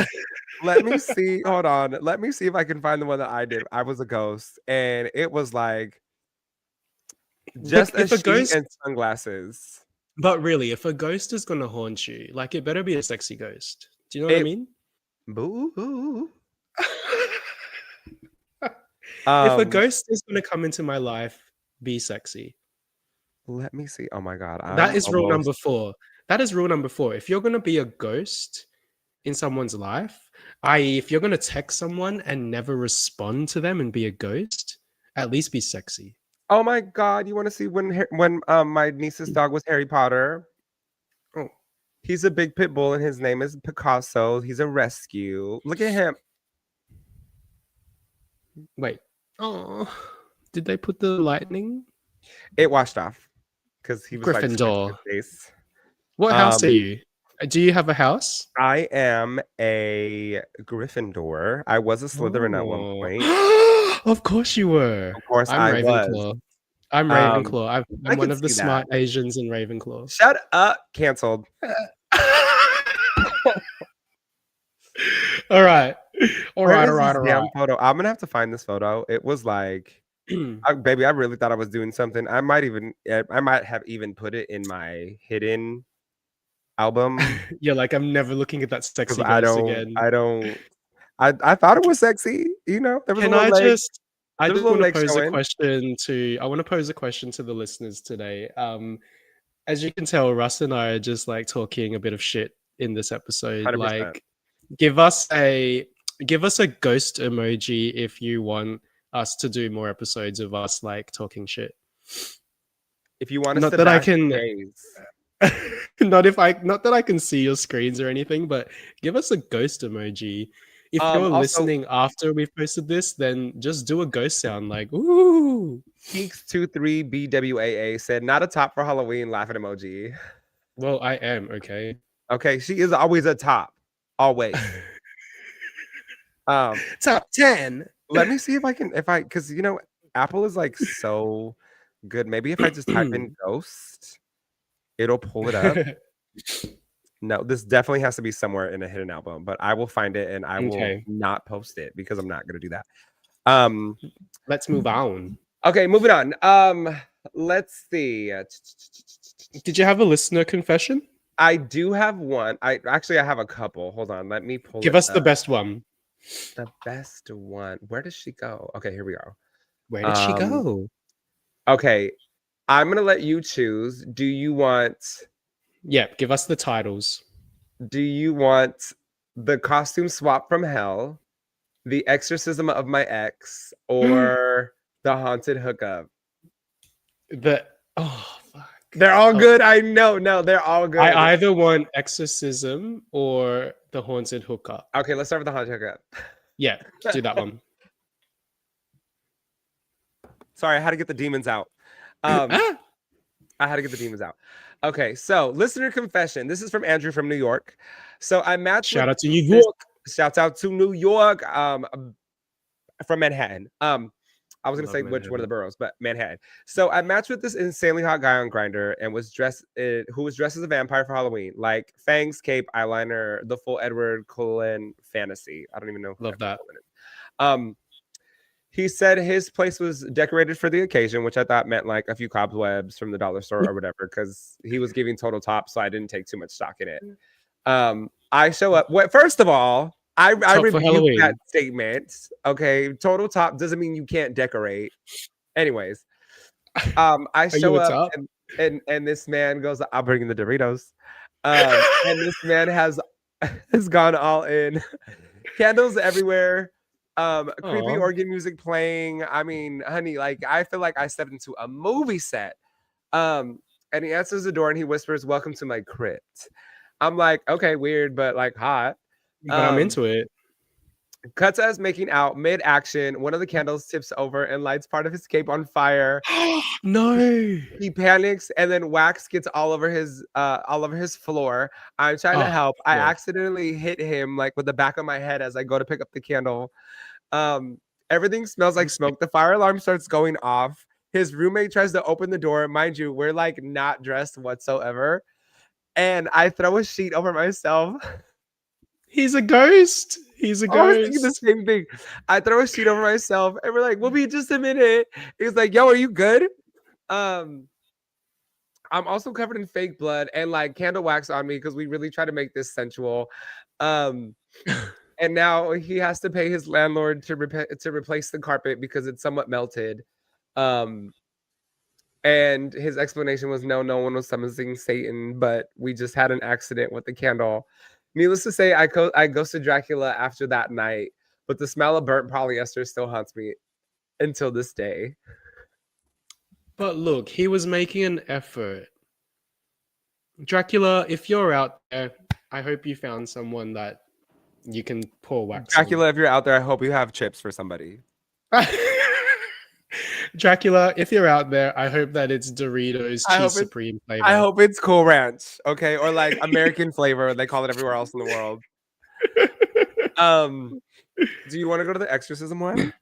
let me see. Hold on. Let me see if I can find the one that I did. I was a ghost, and it was like just a sheet and sunglasses. But really, if a ghost is gonna haunt you, like it better be a sexy ghost. Do you know what I mean? Boo. If a ghost is going to come into my life, be sexy. Let me see. Oh my God. That is rule number 4. That is rule number 4. If you're going to be a ghost in someone's life, i.e. if you're going to text someone and never respond to them and be a ghost, at least be sexy. Oh my God. You want to see when my niece's dog was Harry Potter? Oh, he's a big pit bull and his name is Picasso. He's a rescue. Look at him. Wait. Oh, did they put the lightning? It washed off because he was Gryffindor. Like, what house are you? Do you have a house? I am a Gryffindor. I was a Slytherin at one point. Of course you were. Of course I'm Ravenclaw. was. I'm Ravenclaw. I'm one of the smart Asians in Ravenclaw. Shut up. Canceled. All right. Damn photo. I'm gonna have to find this photo. It was like Baby, I really thought I was doing something. I might have even put it in my hidden album Yeah, like I'm never looking at that because sexy ghost again. I thought it was sexy. You know, there was Can a little I leg. just I There was just a little want to leg pose a showing. question to I want to pose a question to the listeners today. As you can tell, Russ and I are just like talking a bit of shit in this episode. 100%. Like, give us a ghost emoji if you want us to do more episodes of us like talking shit. If you want us Not to that I bash can gays, not that I can see your screens or anything, but give us a ghost emoji. If you're also listening after we've posted this, then just do a ghost sound like ooh. Peaks23BWAA said, not a top for Halloween, laughing emoji. Well, I am, okay. Okay, she is always a top. Always. Top 10. Let me see because you know, Apple is like so good. Maybe if I just type in ghost, it'll pull it up. No, this definitely has to be somewhere in a hidden album, but I will find it and I will not post it because I'm not gonna do that. Let's move on. Okay, moving on. Let's see. Did you have a listener confession? I do have one. I have a couple. Hold on, let me pull Give it us up. the best one. The best one. Where does she go? Okay, here we go. Where did she go? Okay, I'm gonna let you choose. Do you want Give us the titles. Do you want the costume swap from hell, the exorcism of my ex, or the haunted hookup? Fuck. They're all good. I know. No, they're all good. I either want exorcism or the haunted hookup. Okay, let's start with the haunted hookup. Yeah, do that one. Sorry, I had to get the demons out. I had to get the demons out. Okay, so listener confession. This is from Andrew from New York. So I matched. Shout out to New York. Shouts out to New York. From Manhattan. I was gonna say which one of the boroughs, but Manhattan. So I matched with this insanely hot guy on Grindr and who was dressed as a vampire for Halloween, like fangs, cape, eyeliner, the full Edward Cullen fantasy. I don't even know. Love that. He said his place was decorated for the occasion, which I thought meant like a few cobwebs from the dollar store or whatever, because he was giving total top, so I didn't take too much stock in it. I show up. First of all, I rebuke that statement. Okay, total top doesn't mean you can't decorate. Anyways, I show up and this man goes, "I'll bring in the Doritos," and this man has gone all in, candles everywhere. Creepy organ music playing. I mean, honey, like I feel like I stepped into a movie set. And he answers the door and he whispers, "Welcome to my crypt." I'm like, okay, weird, but like hot. But I'm into it. Cuts to us making out mid-action. One of the candles tips over and lights part of his cape on fire. No. He panics and then wax gets all over his floor. I'm trying to help. I accidentally hit him like with the back of my head as I go to pick up the candle. Everything smells like smoke. The fire alarm starts going off. His roommate tries to open the door. Mind you, we're like not dressed whatsoever. And I throw a sheet over myself. He's a ghost. He's a ghost. I was thinking the same thing. I throw a sheet over myself and we're like, we'll be just a minute. He's like, yo, are you good? I'm also covered in fake blood and like candle wax on me because we really try to make this sensual. And now he has to pay his landlord to replace the carpet because it's somewhat melted. And his explanation was no one was summoning Satan, but we just had an accident with the candle. Needless to say, I ghosted Dracula after that night, but the smell of burnt polyester still haunts me until this day. But look, he was making an effort. Dracula, if you're out there, I hope you found someone that you can pour wax Dracula, on. if you're out there, I hope you have chips for somebody. Dracula, if you're out there, I hope that it's Doritos Cheese Supreme flavor. I hope it's Cool Ranch, okay? Or like American flavor. They call it everywhere else in the world. Do you want to go to the exorcism one?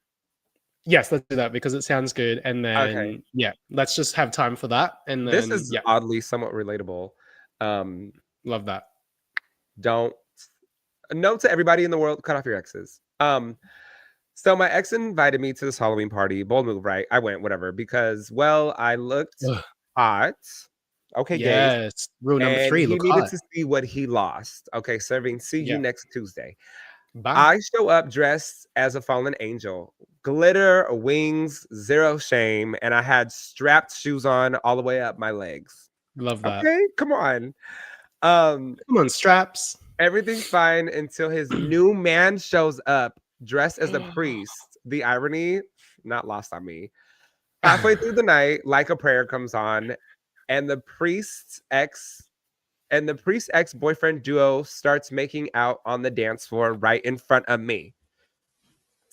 Yes, let's do that because it sounds good. And then, let's just have time for that. And then, this is oddly somewhat relatable. Love that. Note to everybody in the world, cut off your exes. So my ex invited me to this Halloween party. Bold move, right? I went, whatever, because well, I looked Ugh. hot. Okay, gays. Yes. Rule number And 3, he look needed hot. to see what he lost. Okay, serving. See you Yeah. next Tuesday. Bye. I show up dressed as a fallen angel, glitter, wings, zero shame, and I had strapped shoes on all the way up my legs. Love that. Okay, come on. Come on, straps. Everything's fine until his new man shows up dressed as a priest. The irony, not lost on me. Halfway through the night, Like a Prayer comes on, and the priest's ex-boyfriend duo starts making out on the dance floor right in front of me.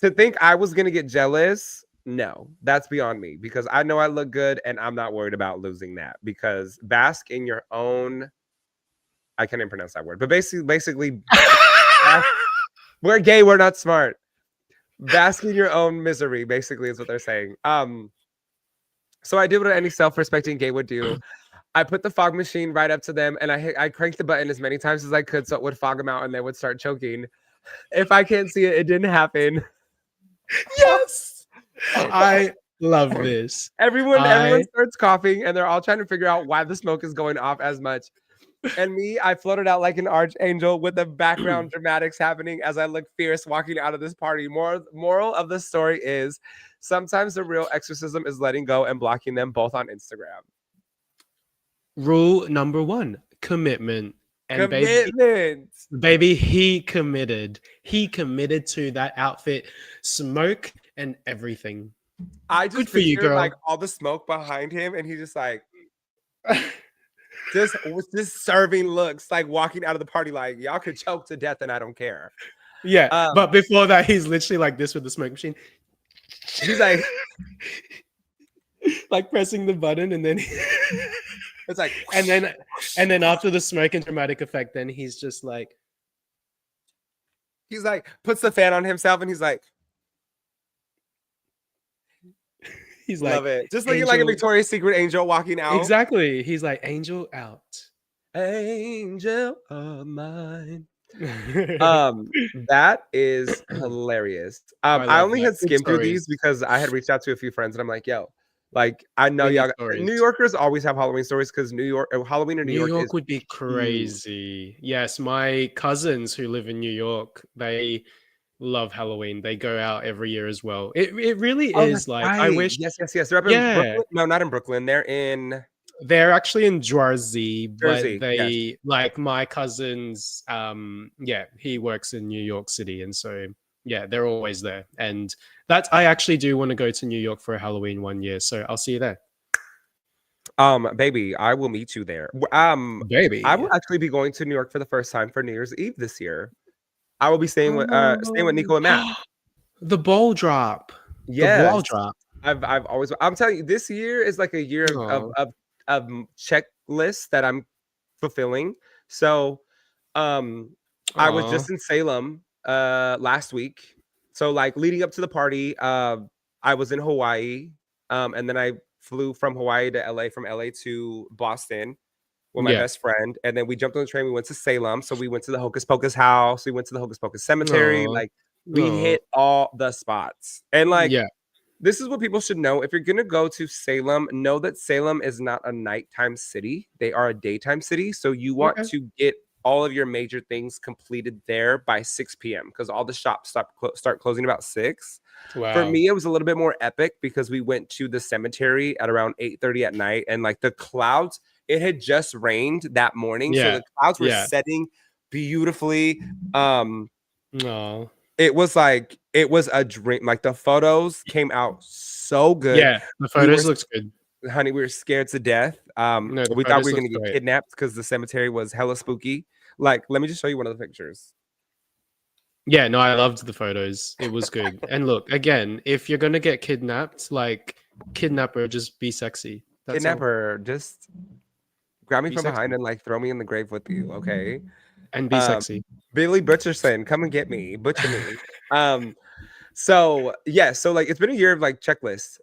To think I was gonna get jealous, no, that's beyond me because I know I look good and I'm not worried about losing that because bask in your own. I can't even pronounce that word, but basically, we're gay, we're not smart. Bask in your own misery, basically, is what they're saying. So I did what any self-respecting gay would do. I put the fog machine right up to them, and I cranked the button as many times as I could so it would fog them out and they would start choking. If I can't see it, it didn't happen. Yes. I love this. Everyone starts coughing, and they're all trying to figure out why the smoke is going off as much. And me, I floated out like an archangel with the background dramatics happening as I look fierce walking out of this party. Moral of the story is sometimes the real exorcism is letting go and blocking them both on Instagram. Rule number 1, commitment. And Commitment. baby, he committed. He committed to that outfit, smoke and everything. I just Good for you, pictured, girl. like all the smoke behind him, and he just like just serving looks, like walking out of the party, like y'all could choke to death, and I don't care. Yeah, but before that, he's literally like this with the smoke machine. He's like, like pressing the button, and then it's like, and then after the smoke and dramatic effect, then he's just like, puts the fan on himself, and he's like, love it, just looking like a Victoria's Secret angel walking out. Exactly, he's like angel out, angel of mine. That is hilarious. I only had skimmed through these because I had reached out to a few friends, and I'm like, yo. Like, I know y'all, New Yorkers always have Halloween stories because Halloween in New York would be crazy. Yes, my cousins who live in New York, they love Halloween. They go out every year as well. It really is like, right. I wish. Yes. They're up in Brooklyn. No, not in Brooklyn. They're actually in Jersey, but they like my cousins. He works in New York City, and so. Yeah, they're always there. And I actually do want to go to New York for a Halloween one year. So I'll see you there. Baby, I will meet you there. Baby. I will actually be going to New York for the first time for New Year's Eve this year. I will be staying with Nico and Matt. The ball drop. Yeah. The ball drop. I'm telling you, this year is like a year of checklists that I'm fulfilling. So I was just in Salem last week, so like leading up to the party, I was in Hawaii, and then I flew from Hawaii to LA, from LA to Boston with my best friend, and then we jumped on the train. We went to Salem, so we went to the Hocus Pocus house, we went to the Hocus Pocus cemetery. Like we hit all the spots, and like this is what people should know. If you're gonna go to Salem, know that Salem is not a nighttime city, they are a daytime city, so you want to get all of your major things completed there by 6 p.m. because all the shops start closing about 6. Wow. For me, it was a little bit more epic because we went to the cemetery at around 8:30 at night, and like the clouds, it had just rained that morning, so the clouds were setting beautifully. It was a dream. Like the photos came out so good. Yeah, the photos looks good. Honey, we were scared to death. We thought we were gonna get kidnapped because the cemetery was hella spooky. Like, let me just show you one of the pictures. Yeah, no, I loved the photos. It was good. And look, again, if you're gonna get kidnapped, like kidnap her, just be sexy. Kidnap her, just grab me from behind and like throw me in the grave with you, okay? And be sexy. Billy Butcherson, come and get me, butcher me. So like it's been a year of like checklists.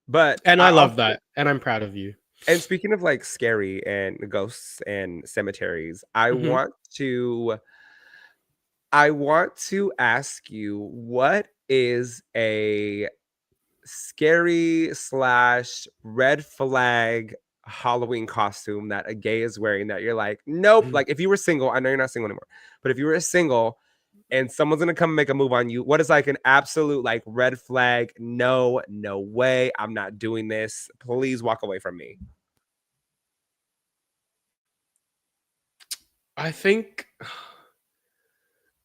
But I love that, and I'm proud of you. And speaking of like scary and ghosts and cemeteries, I I want to ask you, what is a scary / red flag Halloween costume that a gay is wearing that you're like, nope. Like if you were single, I know you're not single anymore, but if you were single and someone's gonna come make a move on you, what is like an absolute like red flag? No, no way. I'm not doing this. Please walk away from me. I think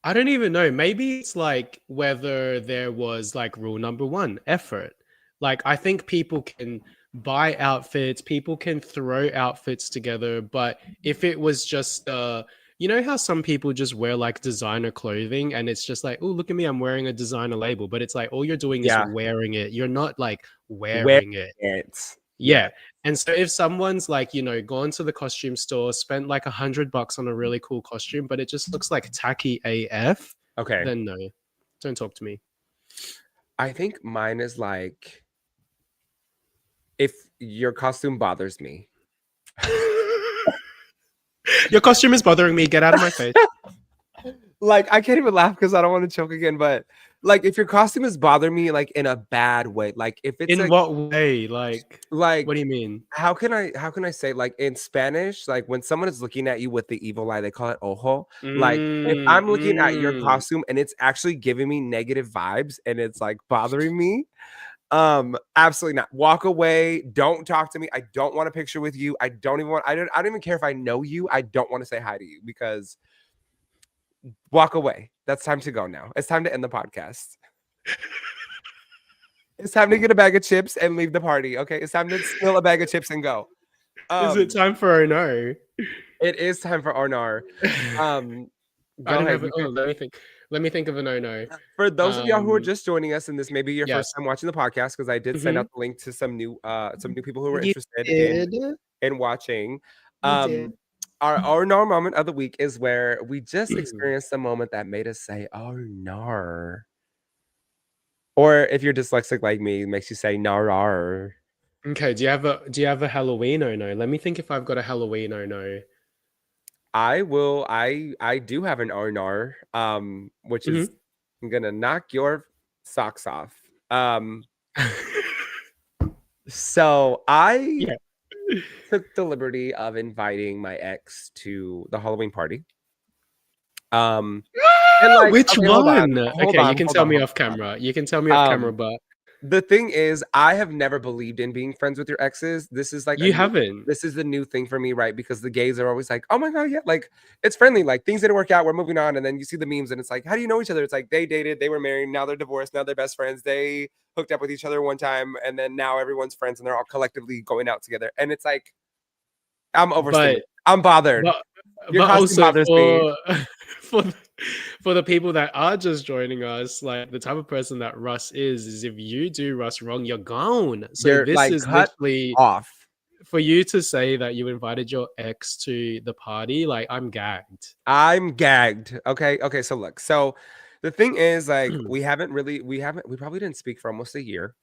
I don't even know. Maybe it's like whether there was like rule number one, effort. Like I think people can buy outfits, people can throw outfits together, but if it was just you know how some people just wear like designer clothing and it's just like, oh, look at me, I'm wearing a designer label, but it's like all you're doing is Yeah. wearing it. You're not like Wear wearing it. it. Yeah. And so if someone's like, you know, gone to the costume store, spent like $100 on a really cool costume, but it just looks like tacky AF, Okay. then no, don't talk to me. I think mine is like, if your costume bothers me. Your costume is bothering me. Get out of my face. Like, I can't even laugh because I don't want to choke again. But like, if your costume is bothering me, like in a bad way, like if it's In like, what way? Like, what do you mean? How can I say, like in Spanish, like when someone is looking at you with the evil eye, they call it ojo. Like if I'm looking at your costume and it's actually giving me negative vibes and it's like bothering me, absolutely not. Walk away. Don't talk to me. I don't want a picture with you. I don't even care if I know you. I don't want to say hi to you because walk away. That's time to go now. It's time to end the podcast. It's time to get a bag of chips and leave the party. Okay. It's time to steal a bag of chips and go. Is it time for no? It is time for Naur. Go ahead. Let me think of a no. For those of y'all who are just joining us, and this may be your yes. first time watching the podcast, because I did send out the link to some new people who were interested in watching. Our Naur moment of the week is where we just experienced a moment that made us say, "Oh Naur," or if you're dyslexic like me, it makes you say Naur. Okay. Do you have a Halloween or no? Let me think if I've got a Halloween or no. I do have an Naur, which is gonna knock your socks off. So I took the liberty of inviting my ex to the Halloween party. And like, which one? Hold on, you can tell me off camera. You can tell me off camera, but the thing is, I have never believed in being friends with your exes. This is like haven't. This is the new thing for me, right? Because the gays are always like, "Oh my god, yeah, like it's friendly. Like things didn't work out. We're moving on." And then you see the memes, and it's like, "How do you know each other?" It's like they dated, they were married, now they're divorced, now they're best friends. They hooked up with each other one time, and then now everyone's friends, and they're all collectively going out together. And it's like, I'm overstimulated. I'm bothered. But also for the people that are just joining us, like the type of person that Russ is if you do Russ wrong, you're gone. So You're this like is cut literally off. For you to say that you invited your ex to the party, like I'm gagged. Okay. So look, so the thing is, like, we probably didn't speak for almost a year.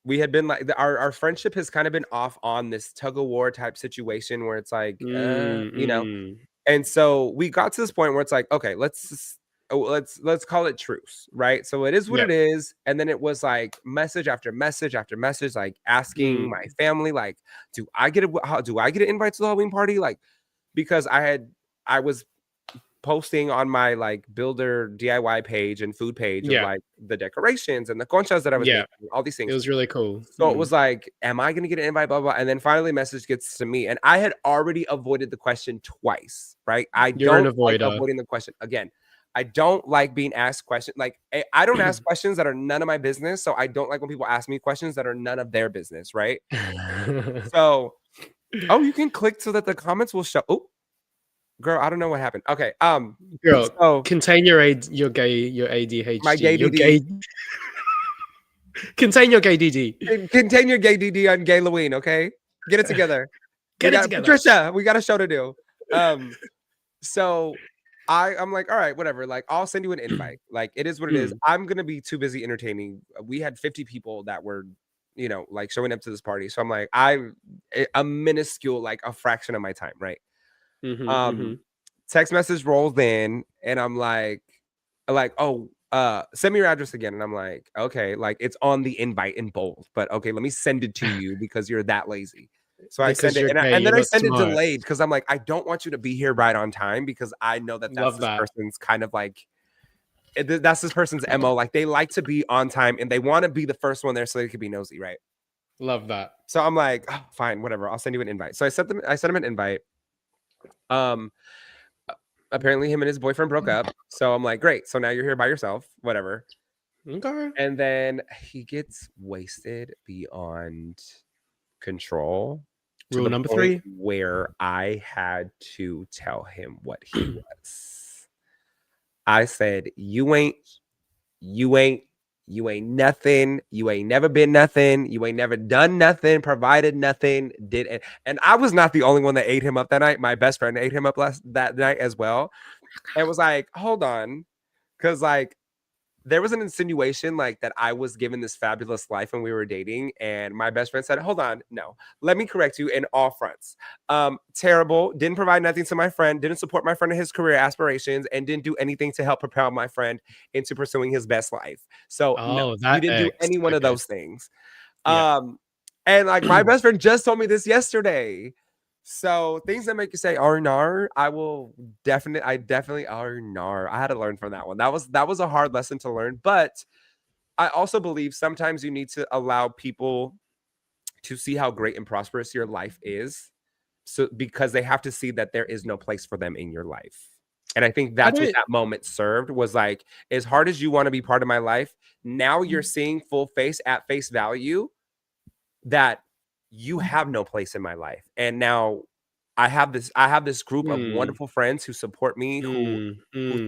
We had been like our friendship has kind of been off on this tug of war type situation where it's like, you know. And so we got to this point where it's like, okay, let's call it truce, right? So it is what it is. And then it was like message after message after message, like asking my family, like, do I get an invite to the Halloween party? Like, because I was posting on my like builder DIY page and food page of like the decorations and the conchas that I was making, all these things. It was really cool. So it was like, am I gonna get an invite? Blah blah. And then finally, message gets to me, and I had already avoided the question twice. Right? You're an don't like avoider. avoiding the question again. I don't like being asked questions. Like I don't ask questions that are none of my business. So I don't like when people ask me questions that are none of their business. Right? So, you can click so that the comments will show. Oh. Girl, I don't know what happened. Okay. Girl, so contain your ADHD. My gay DD. Contain your gay DD. Contain your gay DD on Gaylloween, okay? Get it together. Get it together. Patricia, we got a show to do. So I'm like, all right, whatever. Like, I'll send you an invite. Like, it is what it is. I'm gonna be too busy entertaining. We had 50 people that were, like showing up to this party. So I'm like, a minuscule, like a fraction of my time, right? text message rolls in, and I'm like, oh, send me your address again. And I'm like, okay, like it's on the invite in bold, but okay, let me send it to you because you're that lazy. So I Because send it, you're and, gay, and then you're I not send it smart. delayed because I'm like, I don't want you to be here right on time because I know that that's Love this that. person's kind of like, that's this person's MO. Like they like to be on time and they want to be the first one there so they could be nosy, right? Love that. So I'm like, oh, fine, whatever. I'll send you an invite. So I sent him an invite. Apparently him and his boyfriend broke up. So I'm like, great. So now you're here by yourself, whatever. Okay. And then he gets wasted beyond control to Rule the number point 3. where I had to tell him what he was. I said, you ain't nothing. You ain't never been nothing. You ain't never done nothing, provided nothing, did it. And I was not the only one that ate him up that night. My best friend ate him up that night as well. And was like, hold on. Cause like there was an insinuation like that I was given this fabulous life when we were dating. And my best friend said, hold on, no, let me correct you in all fronts. Terrible, didn't provide nothing to my friend, didn't support my friend in his career aspirations, and didn't do anything to help propel my friend into pursuing his best life. So no, you that didn't do X. any one of Okay. those things. Yeah. And like my best friend just told me this yesterday. So things that make you say "Nar," I definitely "Nar." I had to learn from that one. That was a hard lesson to learn, but I also believe sometimes you need to allow people to see how great and prosperous your life is, so because they have to see that there is no place for them in your life. And I think that's what that moment served, was like, as hard as you want to be part of my life, now you're seeing full face at face value that you have no place in my life. And now I have this group of wonderful friends who support me, who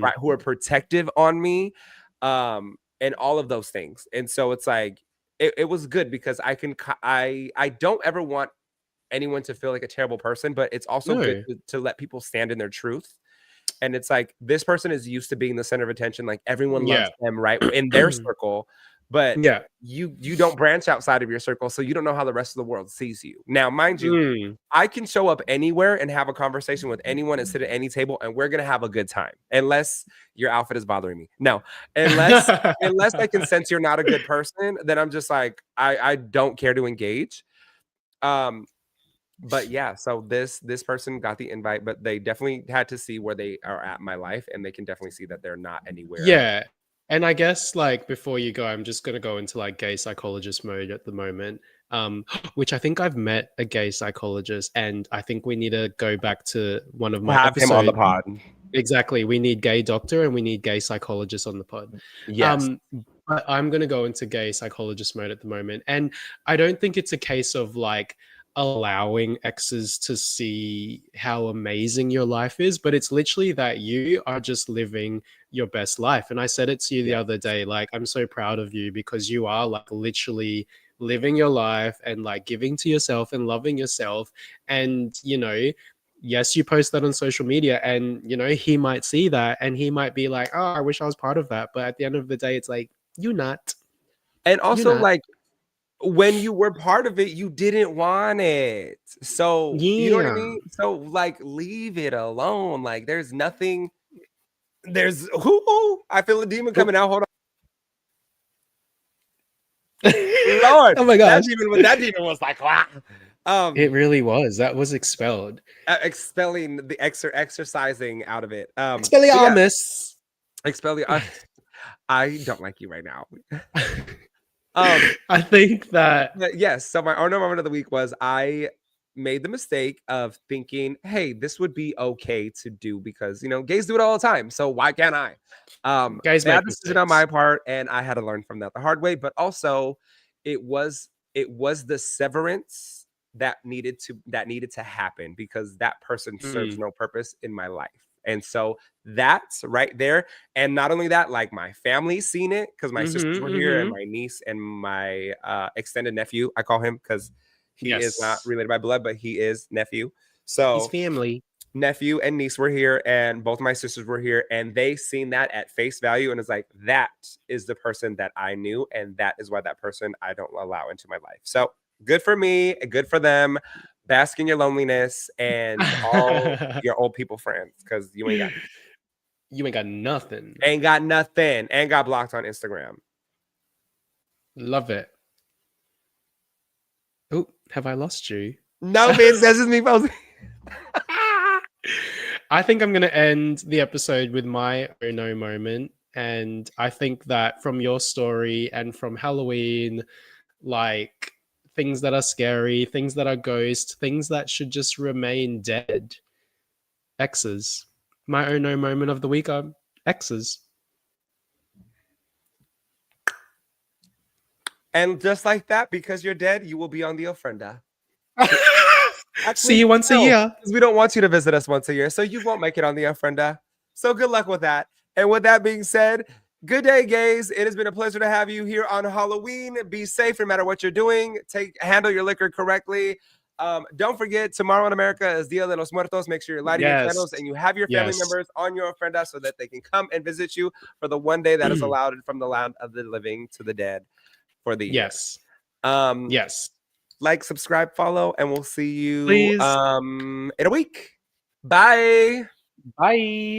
are protective on me, and all of those things. And so it's like it was good because I don't ever want anyone to feel like a terrible person, but it's also good to let people stand in their truth. And it's like, this person is used to being the center of attention, like everyone loves them, right, in their circle. But you don't branch outside of your circle, so you don't know how the rest of the world sees you. Now, mind you, I can show up anywhere and have a conversation with anyone and sit at any table, and we're gonna have a good time, unless your outfit is bothering me. No, unless I can sense you're not a good person, then I'm just like, I don't care to engage. But yeah, so this person got the invite, but they definitely had to see where they are at in my life, and they can definitely see that they're not anywhere. Yeah. And I guess like before you go, I'm just gonna go into like gay psychologist mode at the moment. Which I think I've met a gay psychologist, and I think we need to go back to one of my have him on the pod. Exactly. We need gay doctor and we need gay psychologist on the pod. Yes. But I'm gonna go into gay psychologist mode at the moment. And I don't think it's a case of like allowing exes to see how amazing your life is, but it's literally that you are just living your best life. And I said it to you the other day, like, I'm so proud of you because you are like literally living your life and like giving to yourself and loving yourself. And you know, yes, you post that on social media, and you know, he might see that and he might be like, oh, I wish I was part of that. But at the end of the day, it's like, you're not. And also, like, when you were part of it, you didn't want it. So, you know what I mean? So, like, leave it alone. Like, there's nothing. There's I feel a demon coming out. Hold on. Lord. Oh my gosh. That demon was like, wow. It really was. That was expelled. Expelling the exercising out of it. Expelliarmus. Expelliarmus. I don't like you right now. I think that yes. So my Naur Moment of the week was, I made the mistake of thinking, hey, this would be okay to do because, you know, gays do it all the time. So why can't I? Guys bad make decision on my part, and I had to learn from that the hard way. But also, it was the severance that needed to happen because that person serves no purpose in my life. And so that's right there. And not only that, like my family's seen it because my sisters were here, and my niece and my extended nephew, I call him because he is not related by blood, but he is nephew. So he's family. Nephew and niece were here, and both my sisters were here, and they seen that at face value, and it's like, that is the person that I knew, and that is why that person I don't allow into my life. So good for me, good for them. bask in your loneliness and all your old people friends, because you ain't got nothing. Ain't got nothing. And got blocked on Instagram. Love it. Oh, have I lost you? No, bitch, that's just me posting. I think I'm going to end the episode with my oh no moment. And I think that from your story and from Halloween, like things that are scary, things that are ghosts, things that should just remain dead. Exes. My oh no moment of the week are exes. And just like that, because you're dead, you will be on the ofrenda. See you once a year. Because we don't want you to visit us once a year, so you won't make it on the ofrenda. So good luck with that. And with that being said, good day, gays. It has been a pleasure to have you here on Halloween. Be safe no matter what you're doing. Handle your liquor correctly. Don't forget, tomorrow in America is Dia de los Muertos. Make sure you're lighting your candles and you have your family members on your ofrenda so that they can come and visit you for the one day that is allowed from the land of the living to the dead for the year. Yes. Like, subscribe, follow, and we'll see you Please. in a week. Bye. Bye.